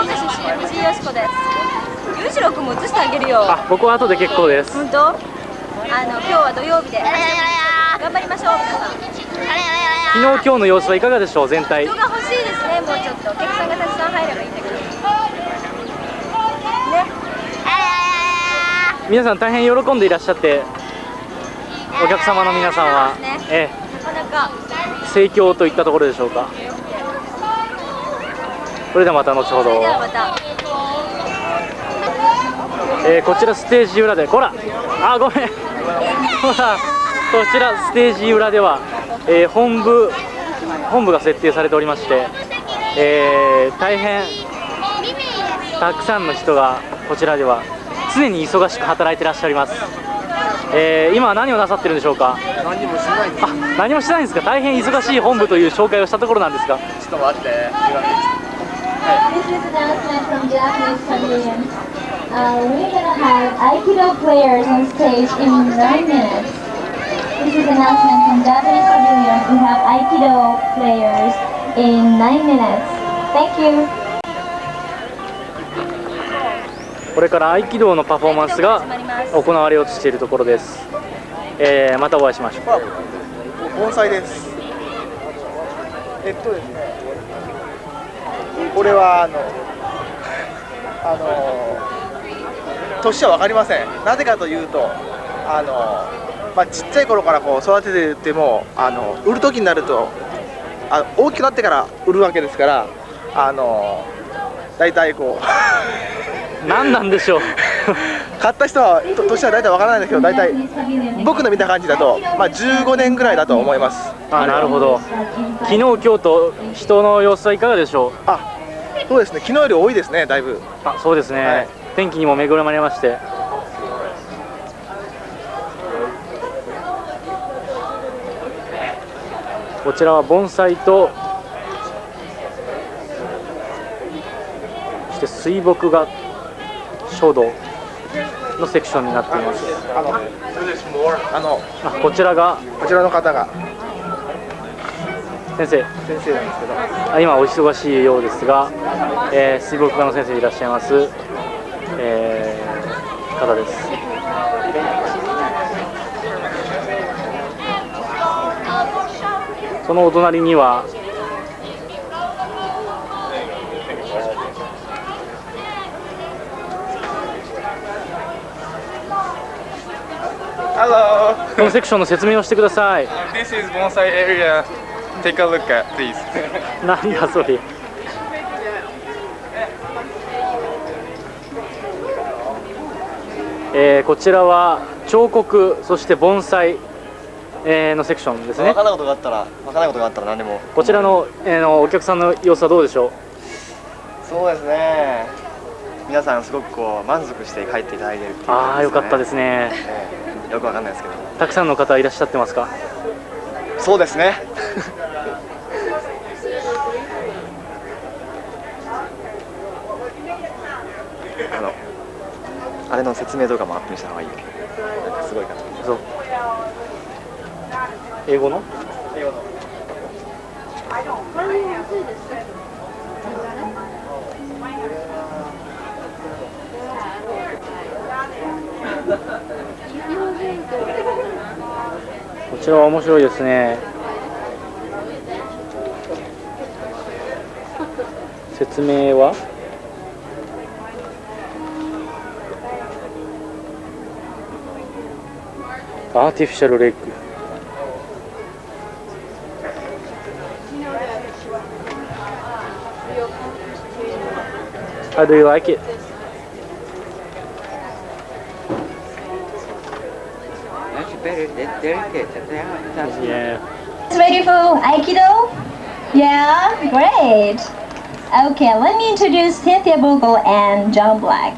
S23: 出身藤井よし子です。ゆうしろくんも映してあげるよ。
S2: 僕は後で結構です。
S23: 本当？今日は土曜日で頑張りましょう皆さん。
S2: 今日の様子はいかがでしょう。全体
S23: 人が欲しいですね。もうちょっとお客さんがたくさん入ればいいんだけどね。
S2: 皆さん大変喜んでいらっしゃって、お客様の皆さんは盛況といったところでしょうか。それではまた後ほど。こちらステージ裏で、ごめんこちらステージ裏では、本部が設定されておりまして、大変たくさんの人がこちらでは常に忙しく働いていらっしゃいます。今は何をなさってるんでしょうか。
S4: 何もしないです。
S2: 何もしないんですか。大変忙しい本部という紹介をしたところなんですが、
S4: ちょっと待って。
S20: This is announcement from Japanese Pavilion. We're gonna have Aikido players on stage in 9 minutes. This is announcement from Japanese Pavilion. We have Aikido players in 9 minutes. Thank you.
S2: これから合気道のパフォーマンスが行われようとしているところです。またお会いしましょう。
S1: 盆栽です。ですね、これは年は分かりません。なぜかというとちっちゃい頃からこう育ててても売る時になると大きくなってから売るわけですから大体こう
S2: 何なんでしょう
S1: 買った人は年は大体分からないんですけど、大体僕の見た感じだと、15年ぐらいだと思います。
S2: なるほど。昨日今日と人の様子はいかがでしょう。
S1: そうですね、昨日より多いですね、だいぶ。
S2: そうですね、はい、天気にも恵まれまして、こちらは盆栽とそして水墨画書道のセクションになっています。こちらの方が先生なんですけど、今お忙しいようですが、水墨画の先生いらっしゃいます、方です。そのお隣にはこのセクションの説明をしてください。
S11: This is bonsai area. Take a look at, please.
S2: 何だそれ。こちらは彫刻、そして盆栽のセクションですね。
S5: 分からないことがあったら何でも。
S2: こちらのお客さんの様子はどうでしょう。
S5: そうですね。皆さんすごくこう満足して帰っていただいているっていう感じですね。
S2: よかったですね。
S5: よくわかんないですけど。
S2: たくさんの方いらっしゃってますか。
S5: そうですね。あれの説明動画もアップにした方がいい。なんかすごいかと。そう。
S2: 英語の？
S5: 英語の。
S2: こちらは面白いですね。説明はアーティフィシャルレッグ。How do you like it?
S6: Very delicate.
S2: Yeah.
S12: Ready for Aikido? Yeah, great. Okay, let me introduce CyntheaBogel and John Black.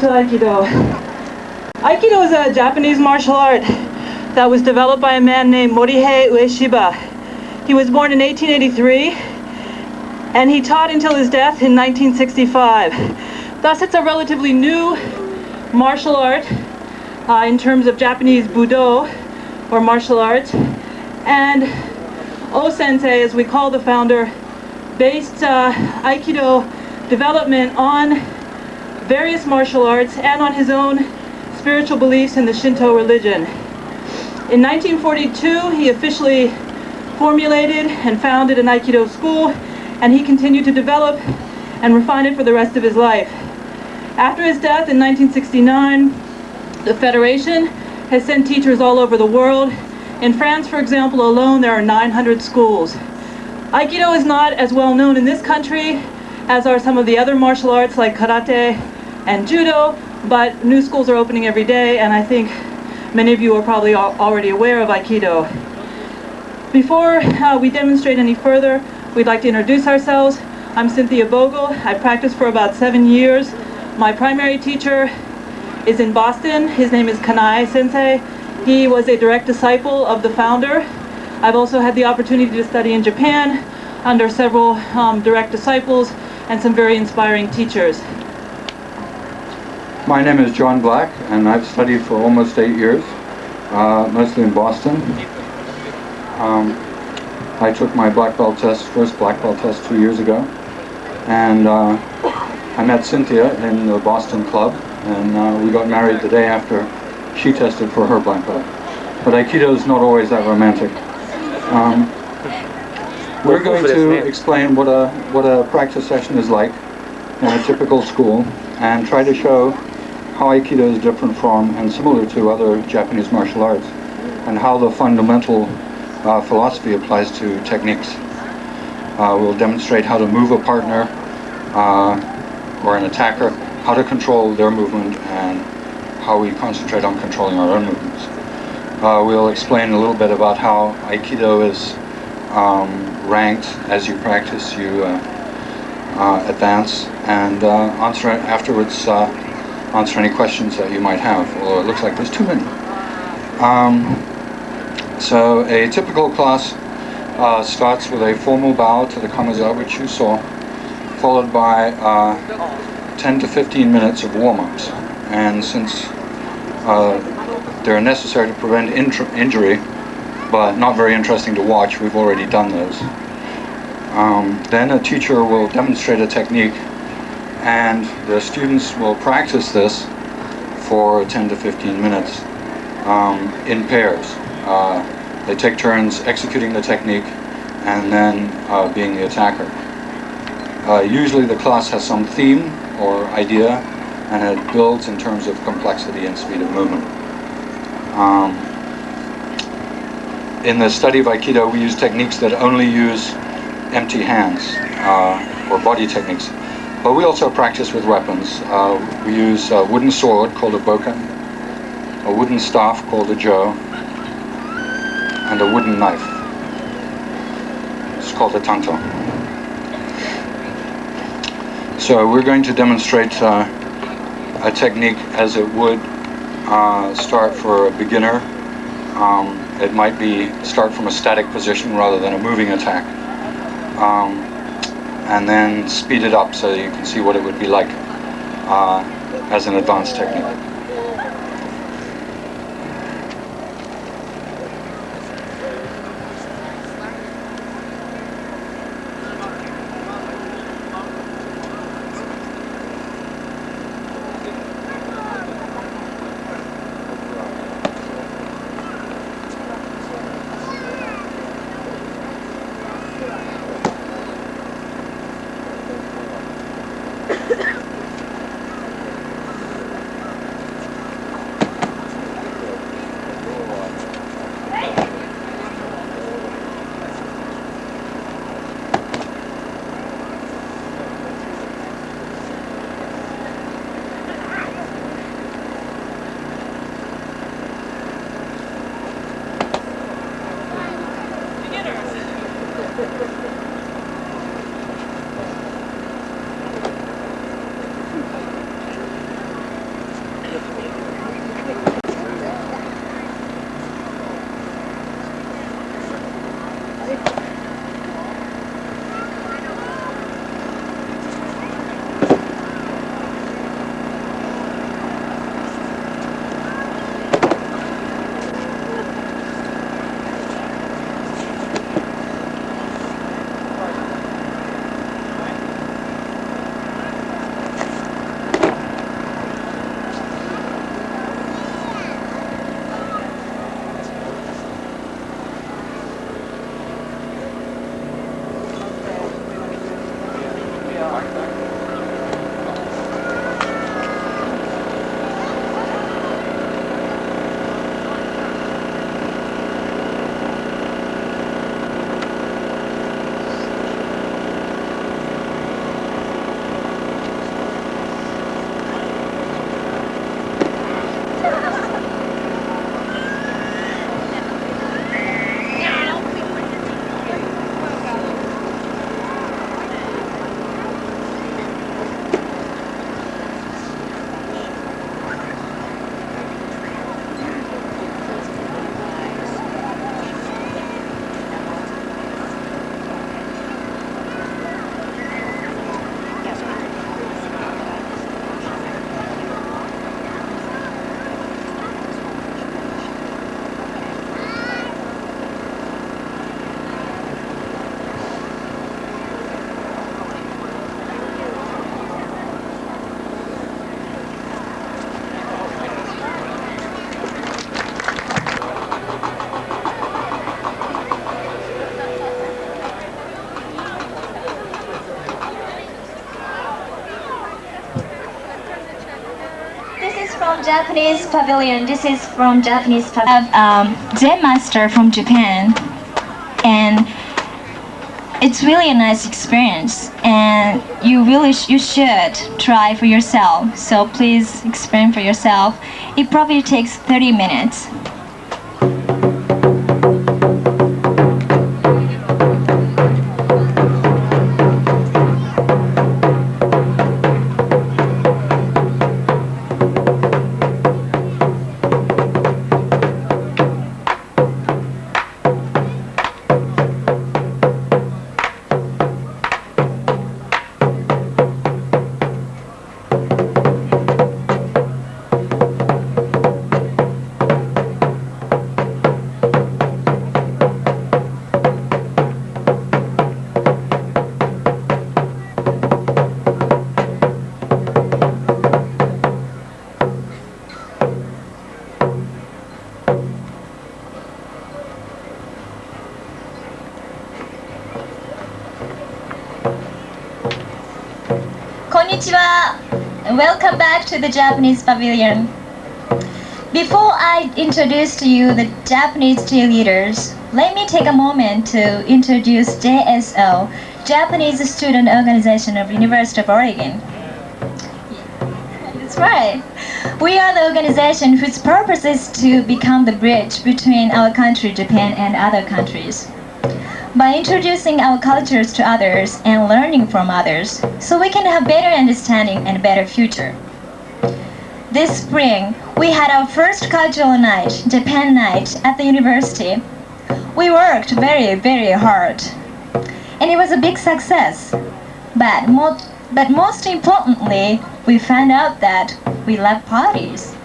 S3: to Aikido. Aikido is a Japanese martial art that was developed by a man named Morihei Ueshiba. He was born in 1883 and he taught until his death in 1965. Thus it's a relatively new martial art in terms of Japanese Budo or martial arts. And O-sensei, as we call the founder, based Aikido development on various martial arts and on his own spiritual beliefs in the Shinto religion. In 1942, he officially formulated and founded an Aikido school, and he continued to develop and refine it for the rest of his life. After his death in 1969, the Federation has sent teachers all over the world. In France, for example, alone, there are 900 schools. Aikido is not as well known in this country as are some of the other martial arts like karate and judo, but new schools are opening every day, and I think many of you are probably already aware of Aikido. Before we demonstrate any further, we'd like to introduce ourselves. I'm CyntheaBogel. I practiced for about 7 years. My primary teacher is in Boston. His name is Kanai Sensei. He was a direct disciple of the founder. I've also had the opportunity to study in Japan under several direct disciples and some very inspiring teachers.
S7: My name is John Black, and I've studied for almost 8 years, mostly in Boston. I took my black belt test, first black belt test 2 years ago, and I met Cynthia in the Boston club, and we got married the day after she tested for her black belt. But Aikido is not always that romantic. We're going to explain what a practice session is like in a typical school, and try to show how Aikido is different from and similar to other Japanese martial arts, and how the fundamental philosophy applies to techniques. We'll demonstrate how to move a partner or an attacker, how to control their movement, and how we concentrate on controlling our own movements. We'll explain a little bit about how Aikido is ranked. As you practice, you advance, and afterwards answer any questions that you might have. Although it looks like there's too many. So a typical class starts with a formal bow to the kamaza, which you saw, followed by 10 to 15 minutes of warm-ups. And since they're necessary to prevent injury, but not very interesting to watch, we've already done those. Then a teacher will demonstrate a technique, and the students will practice this for 10 to 15 minutes in pairs. They take turns executing the technique and then being the attacker. Usually the class has some theme or idea, and it builds in terms of complexity and speed of movement. In the study of Aikido, we use techniques that only use empty hands, or body techniques. But we also practice with weapons. We use a wooden sword called a bokken, a wooden staff called a jo, and a wooden knife. It's called a tanto. So we're going to demonstrate a technique as it would start for a beginner. It might be start from a static position rather than a moving attack. And then speed it up so you can see what it would be like as an advanced technique.
S12: from Japanese Pavilion. This is from Japanese Pavilion. I have Zen Master from Japan, and it's really a nice experience. And you should try for yourself. So please experience for yourself. It probably takes 30 minutes. Konnichiwa! Welcome back to the Japanese Pavilion. Before I introduce to you the Japanese cheerleaders, let me take a moment to introduce JSO, Japanese Student Organization of University of Oregon. That's right. We are the organization whose purpose is to become the bridge between our country, Japan, and other countries, by introducing our cultures to others and learning from others, so we can have better understanding and better future. This spring, we had our first cultural night, Japan night, at the university. We worked very, very hard, and it was a big success. But most importantly, we found out that we love parties.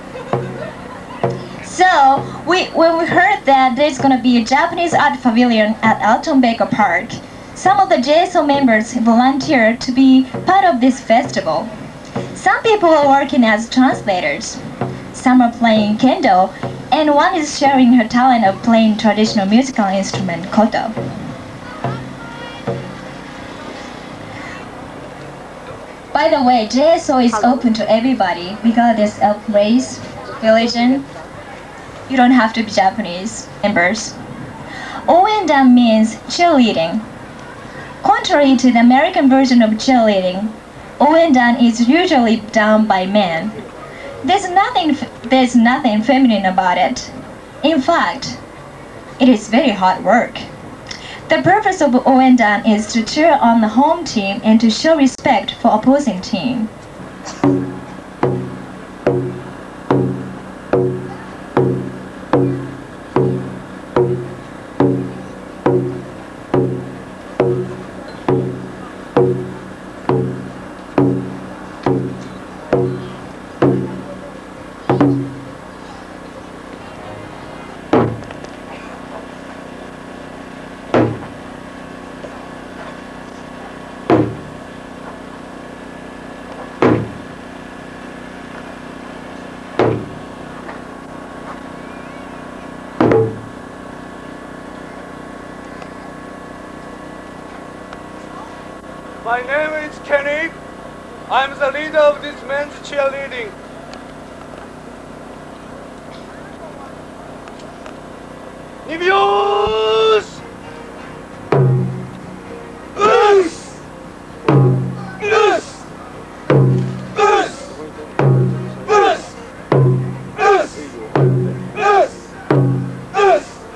S12: So, when we heard that there's going to be a Japanese Art Pavilion at Alton Baker Park, some of the JSO members volunteered to be part of this festival. Some people are working as translators, some are playing kendo, and one is sharing her talent of playing traditional musical instrument koto. By the way, JSO is open to everybody, regardless of race, religion. You don't have to be Japanese members. Oendan means cheerleading. Contrary to the American version of cheerleading, Oendan is usually done by men. There's nothing feminine about it. In fact, it is very hard work. The purpose of Oendan is to cheer on the home team and to show respect for opposing team.
S13: My name is Kenny. I'm the leader of this men's cheerleading. Nibios! Us! Us! Us! Us! Us! Us! Us! Us!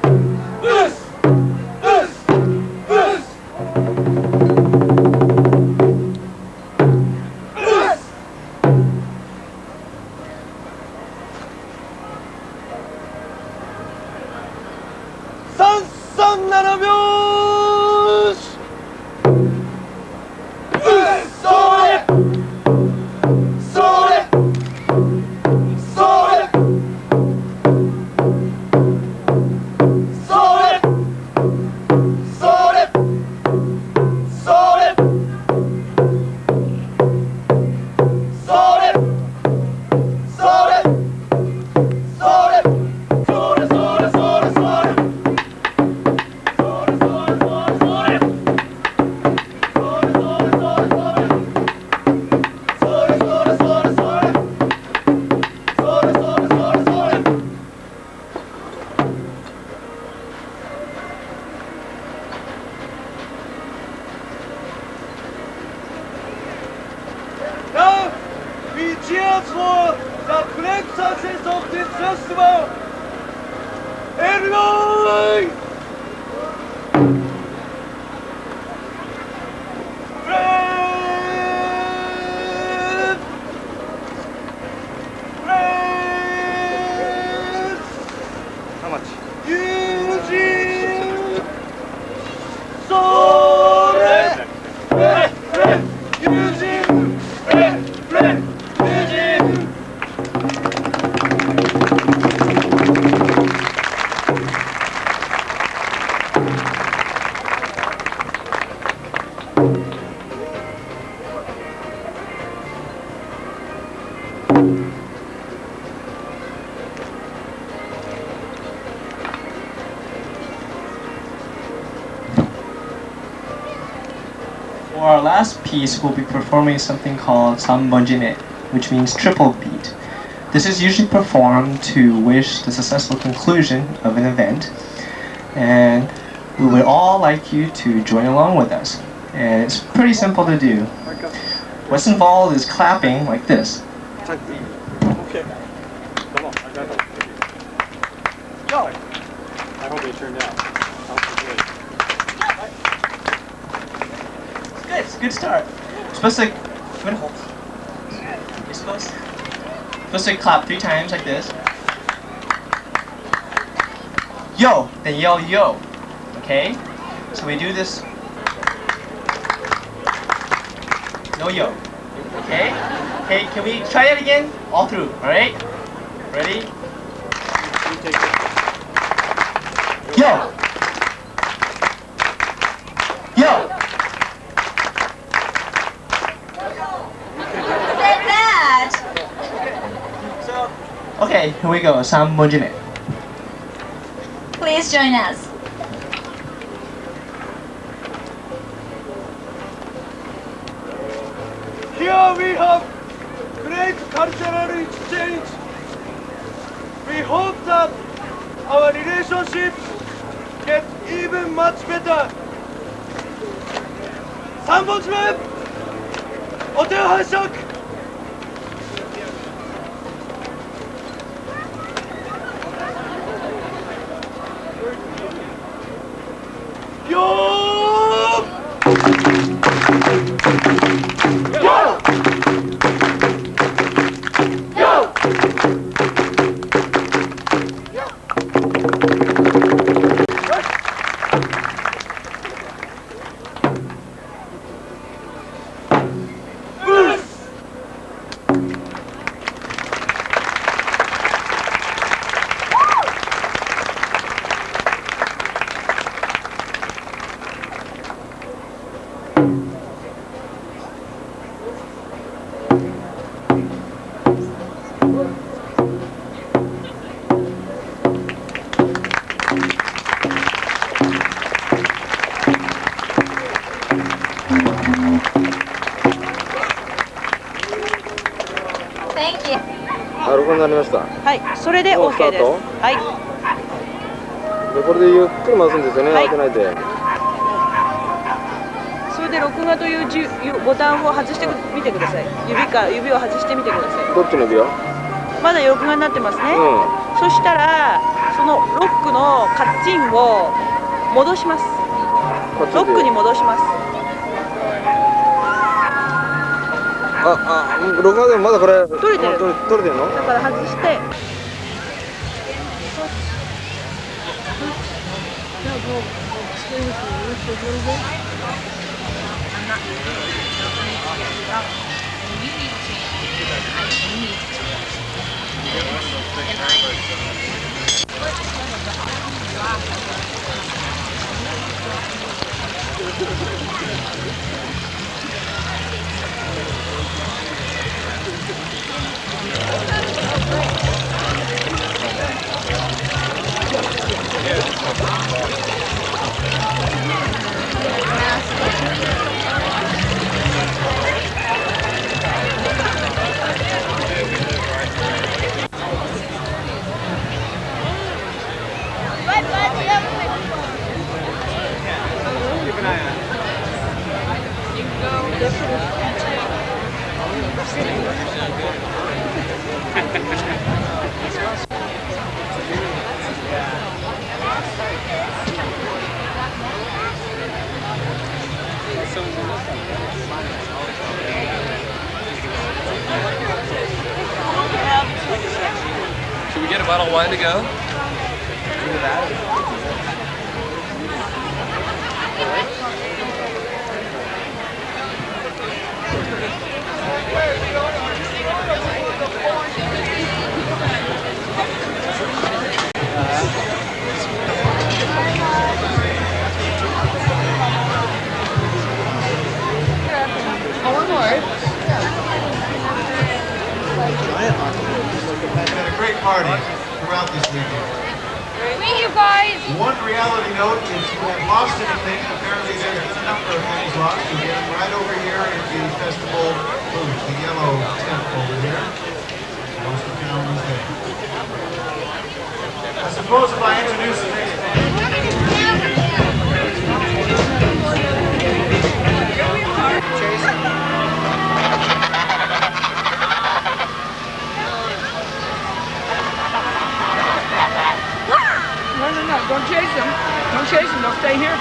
S13: ャストマンエルノイ
S8: For our last piece, we'll be performing something called Sambonjine, which means triple beat. This is usually performed to wish the successful conclusion of an event, and we would all like you to join along with us. And it's pretty simple to do. What's involved is clapping like this.
S13: Okay. Come on, I got it. Go! I hope it turned out.
S8: It's a good start. You're supposed to give it a hold. You're supposed to clap 3 times like this. Yo, then yell yo. Okay? So we do this. No yo. Okay? Okay, can we try that again? All through, alright? Ready? Yo! Yo! Okay, here we go. Sambonjine.
S12: Please join us.
S13: Here we have great cultural exchange. We hope that our relationships get even much better. 3文字目お手を拝借
S1: 録音になりました。
S3: はい、それで OK です。はい。
S1: でこれでゆっくり回すんですよね、
S3: はい、
S1: 当てないで。
S3: それで録画というボタンを外してみてください。指を外してみてください。
S1: どっちの指を？
S3: まだ録画になってますね。そしたらそのロックのカッチンを戻します。ロックに戻します。
S1: 録画でもまだこれ
S3: 取れてる。
S1: 取れてるの？
S3: だから外して。
S11: a bottle of wine to go.
S14: Had a great party throughout this weekend.
S19: Meet you guys.
S14: One reality note, if you have lost anything, apparently there's a number of things lost. You get them right over here at the festival booth, the yellow tent over here. Most of the town is there. I suppose if I introduce the next
S19: No, don't chase them. Don't chase them. They'll stay here.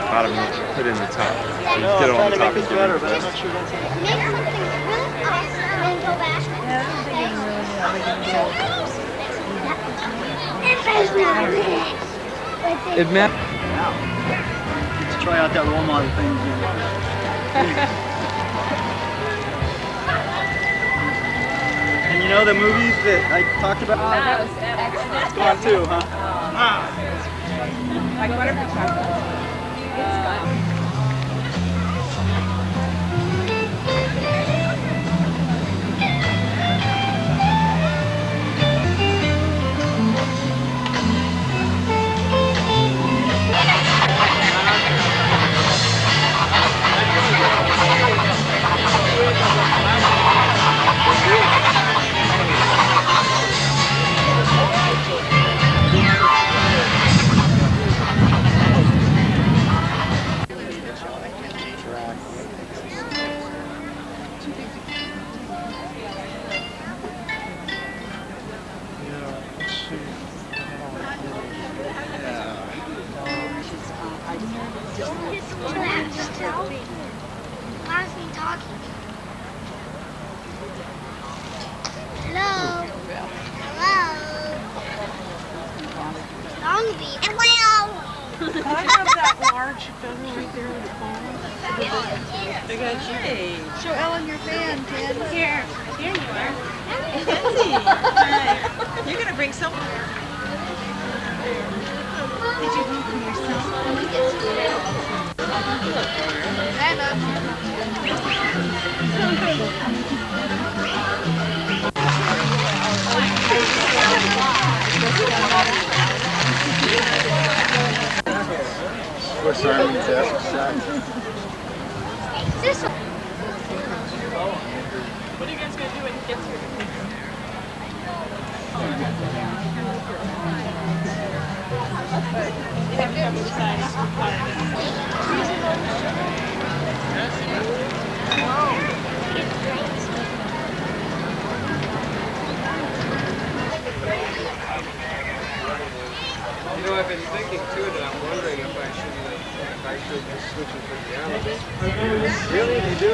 S4: Bottom, put it in the top. So you get it on the top and give it a twist.
S11: It meant.
S15: Let's try out that role model thing again. And you know the movies that I talked about?
S19: That was excellent.
S15: Gone too, huh?
S19: Like buttermilk chocolate. It's gone.
S18: Show Ellen your fan, Ted.
S19: Here you are.
S18: You're gonna bring some. Did you go for
S14: Of course, Simon's outside.
S19: What are you guys going to do when he gets here? You have to have your size.
S11: You know, I've been thinking too that I'm wondering if I should just switch and put piano. Really? They do?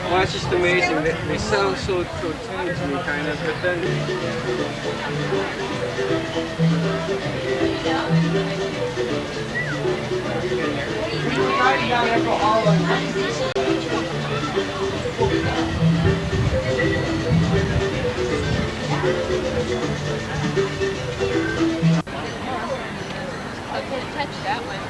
S11: Well, it's just amazing. They sound so tiny to me, kind of, but then.
S19: I couldn't touch that one.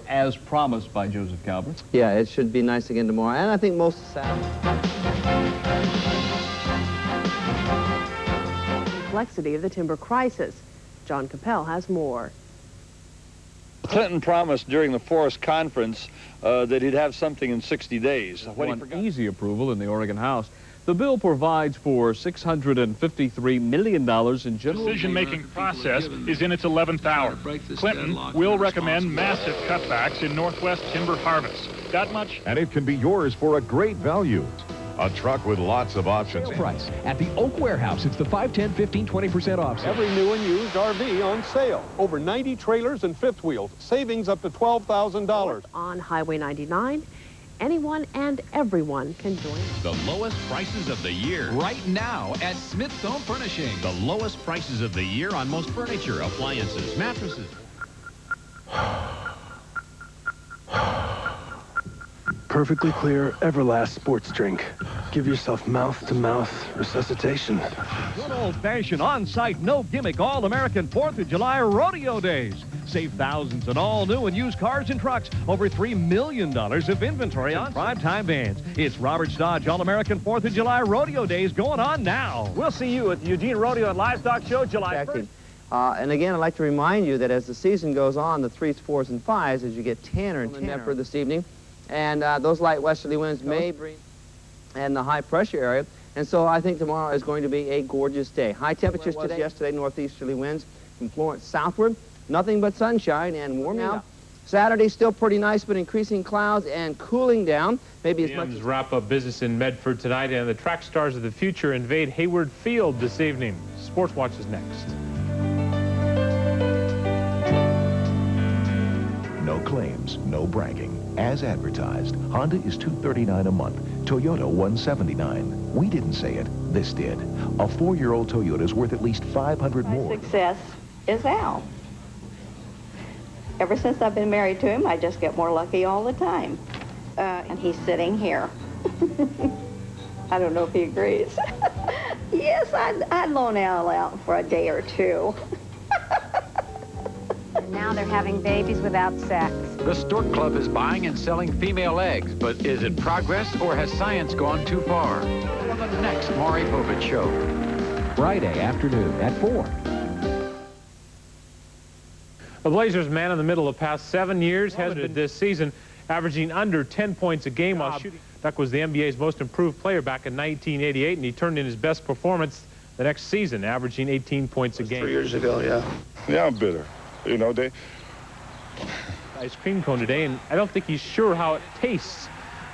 S10: As promised by Joseph Calvert.
S16: Yeah, it should be nice again tomorrow, and I think most
S17: complexity of the timber crisis. John Capel has more.
S24: Clinton promised during the Forest Conference that he'd have something in 60 days.
S10: One easy approval in the Oregon House. The bill provides for $653 million in general...
S25: The decision-making process is in its 11th hour. Clinton will recommend massive cutbacks in Northwest timber harvest. That much...
S26: And it can be yours for a great value. A truck with lots of options.
S27: Price. At the Oak Warehouse, it's the 5, 10, 15, 20% off.
S28: Every new and used RV on sale. Over 90 trailers and fifth wheels. Savings up to $12,000.
S17: On Highway 99, anyone and everyone can join.
S29: The lowest prices of the year.
S27: Right now at Smith's Home Furnishing.
S29: The lowest prices of the year on most furniture, appliances, mattresses.
S30: Perfectly clear Everlast sports drink. Give yourself mouth-to-mouth resuscitation.
S27: Good old-fashioned on-site, no-gimmick, all-American 4th of July rodeo days. Save thousands on all new and used cars and trucks. Over $3 million of inventory on prime-time vans. It's Robert's Dodge All-American 4th of July rodeo days going on now.
S10: We'll see you at the Eugene Rodeo and Livestock Show July 1st.
S16: And again, I'd like to remind you that as the season goes on, the 3s, 4s, and 5s, as you get tanner and tanner for this evening, and those light westerly winds may bring and the high pressure area. And so I think tomorrow is going to be a gorgeous day. High temperatures today, yesterday, northeasterly winds from Florence southward. Nothing but sunshine and warming up. Saturday still pretty nice, but increasing clouds and cooling down. Maybe as much as
S31: wrap up business in Medford tonight, and the track stars of the future invade Hayward Field this evening. Sports Watch is next.
S32: No claims, no bragging. As advertised, Honda is $239 a month, Toyota $179. We didn't say it, this did. A 4-year-old Toyota is worth at least $500 more.
S33: My success is Al. Ever since I've been married to him, I just get more lucky all the time. And he's sitting here. I don't know if he agrees. Yes, I'd loan Al out for a day or two.
S34: And now they're having babies without sex.
S35: The Stork Club is buying and selling female eggs, but is it progress or has science gone too far? On the next Maury Povich Show.
S27: Friday afternoon at 4.
S31: The Blazers' man in the middle the past 7 years has been this season, averaging under 10 points a game while shooting. Duck was the NBA's most improved player back in 1988, and he turned in his best performance the next season, averaging 18 points a game.
S30: 3 years ago, yeah.
S36: Yeah, I'm bitter. You know, they...
S31: Ice cream cone today, and I don't think he's sure how it tastes.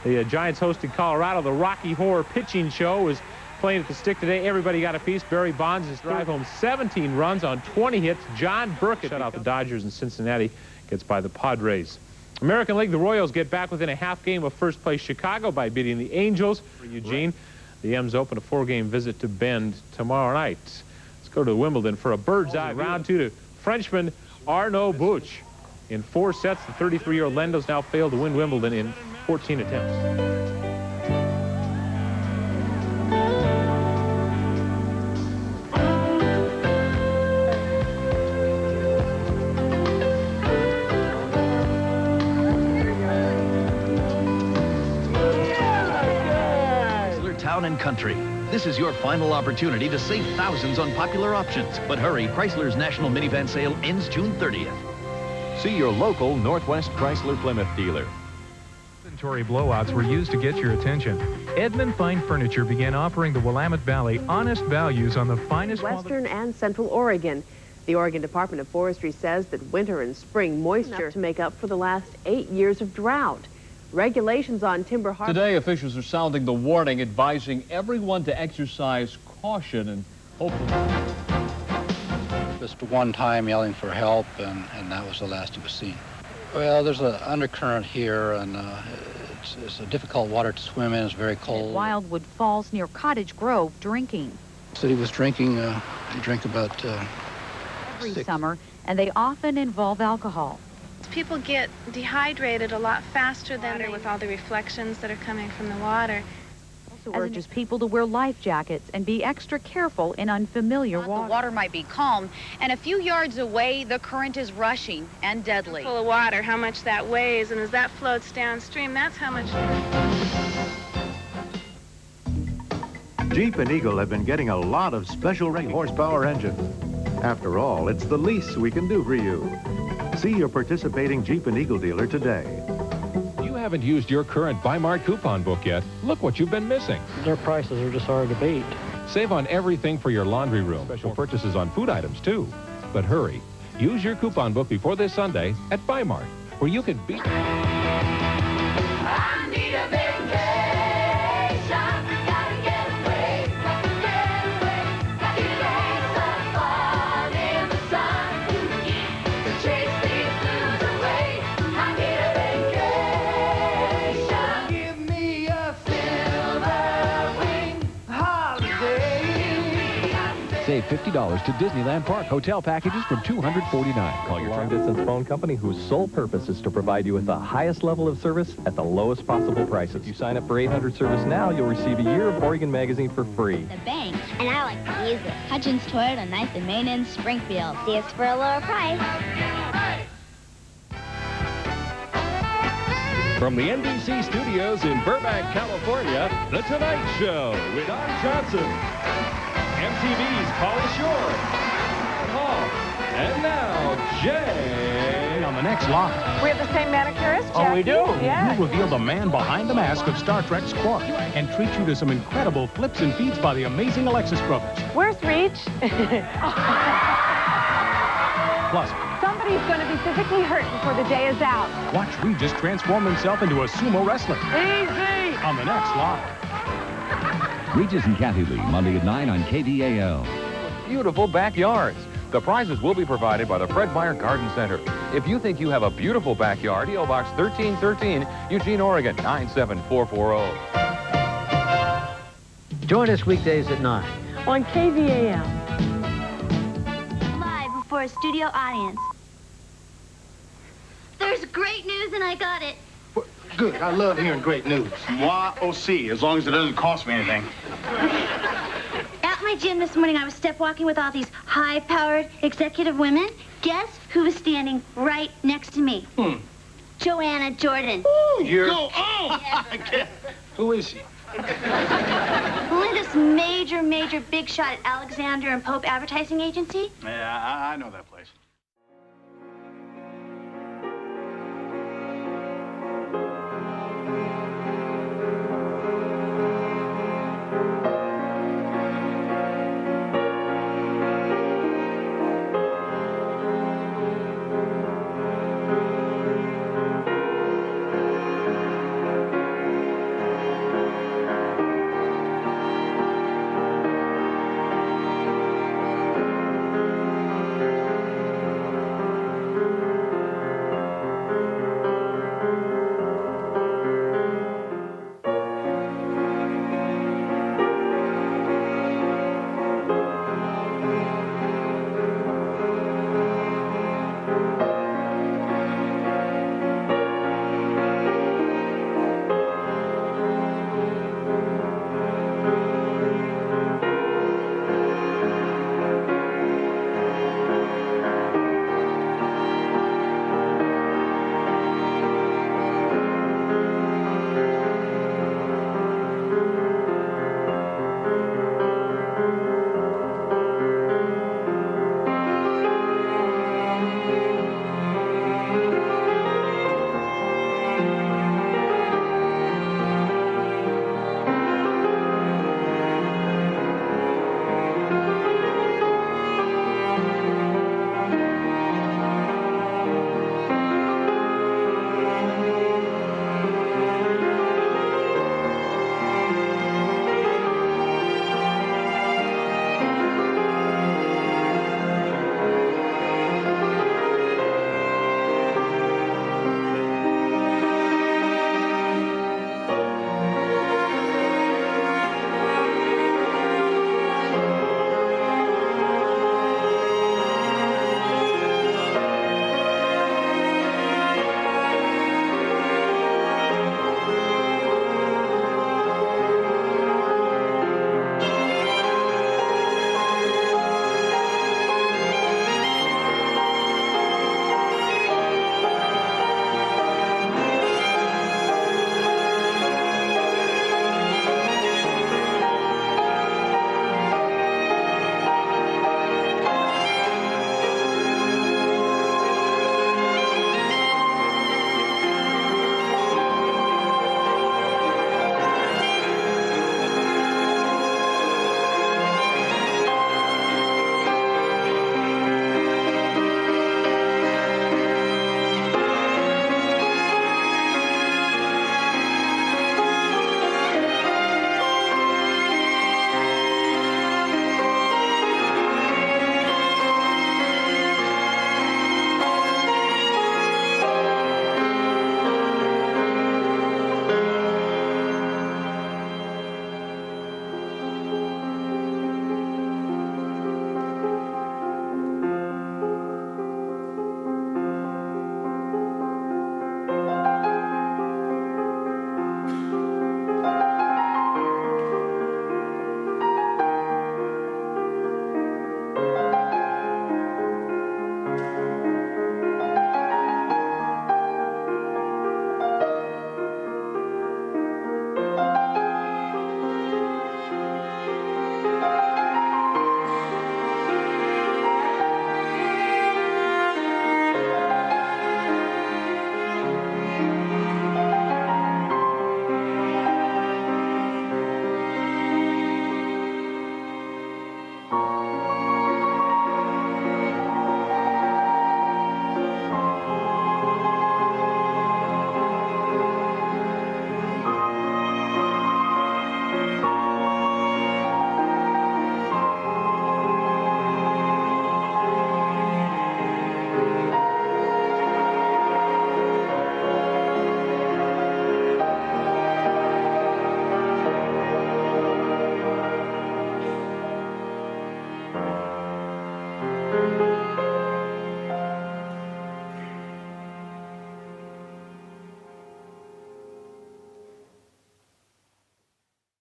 S31: The Giants hosted Colorado. The Rocky Horror pitching show was playing at the Stick today. Everybody got a piece. Barry Bonds is drive home 17 runs on 20 hits. John Burkett shut out the Dodgers, and Cincinnati gets by the Padres. American League, the Royals get back within a half game of first place Chicago by beating the Angels. For Eugene, the M's open a 4-game visit to Bend tomorrow night. Let's go to Wimbledon for a bird's eye. Round 2 to Frenchman Arnaud Bouch. In 4 sets, the 33-year-old Lendo's now failed to win Wimbledon in 14 attempts.
S27: Town and Country. This is your final opportunity to save thousands on popular options. But hurry, Chrysler's National Minivan Sale ends June 30th.
S26: See your local Northwest Chrysler Plymouth dealer.
S37: Inventory blowouts were used to get your attention. Edmund Fine Furniture began offering the Willamette Valley honest values on the finest
S17: Western and Central Oregon. The Oregon Department of Forestry says that winter and spring moisture to make up for the last 8 years of drought. Regulations on timber harvest.
S10: Today, officials are sounding the warning, advising everyone to exercise caution and hopefully.
S38: Just one time yelling for help, and that was the last he was seen. Well, there's an undercurrent here, and it's a difficult water to swim in. It's very cold.
S39: At Wildwood Falls near Cottage Grove, drinking.
S38: So he was drinking, he drank about...
S39: every summer, and they often involve alcohol.
S40: People get dehydrated a lot faster than with all the reflections that are coming from the water.
S39: also urges people to wear life jackets and be extra careful in unfamiliar water.
S1: The water might be calm, and a few yards away, the current is rushing and deadly.
S2: Full of water, how much that weighs, and as that floats downstream, that's how much...
S3: Jeep and Eagle have been getting a lot of special rate horsepower engines. After all, it's the least we can do for you. See your participating Jeep and Eagle dealer today.
S29: If you haven't used your current Buy-Mart coupon book yet, look what you've been missing.
S4: Their prices are just hard to beat.
S29: Save on everything for your laundry room. Special purchases on food items, too. But hurry. Use your coupon book before this Sunday at Buy-Mart, where you can beat...
S5: I need a vacation. Gotta get away. Get away. Get some fun in the sun. To chase these blues away. I need a vacation. Give me a silver wing holiday.
S6: Save $50 to Disneyland Park hotel packages from $249. Call your long-distance phone company whose sole purpose is to provide you with the highest level of service at the lowest possible prices. If you sign up for 800 Service now, you'll receive a year of Oregon Magazine for free.
S7: The bank, and I like to use it. Hutchins Toyota, 9th and Main in Springfield. See us for a lower price.
S27: From the NBC studios in Burbank, California, The Tonight Show with Don Johnson. MTV's Paula Shore. Paul. And now, Jay.
S8: On the next line.
S2: We have the same manicurist,
S8: Oh, we do?
S2: Yeah.
S8: We'll reveal the man behind the mask of Star Trek's Quark and treat you to some incredible flips and feeds by the amazing Alexis Brothers.
S2: Where's Reach?
S8: Plus,
S2: Somebody's going to be physically hurt before the day is out.
S8: watch Regis transform himself into a sumo wrestler.
S2: Easy!
S8: On the next line.
S9: Regis and Kathy Lee, Monday at 9 on KDAL.
S11: Beautiful backyards. The prizes will be provided by the Fred Meyer Garden Center. If you think you have a beautiful backyard, P.O. Box 1313, Eugene, Oregon, 97440.
S12: Join us weekdays at 9
S2: on KVAL.
S7: Live before a studio audience. There's great news and I got it.
S13: Good. I love hearing great news.
S14: Moi aussi, as long as it doesn't cost me anything.
S7: At my gym this morning, I was step walking with all these high-powered executive women. Guess who was standing right next to me? Joanna Jordan.
S14: Ooh, you're...
S7: Go on!
S14: Yeah. Who is she?
S7: Only this major big shot at Alexander and Pope Advertising Agency.
S14: Yeah, I know that place.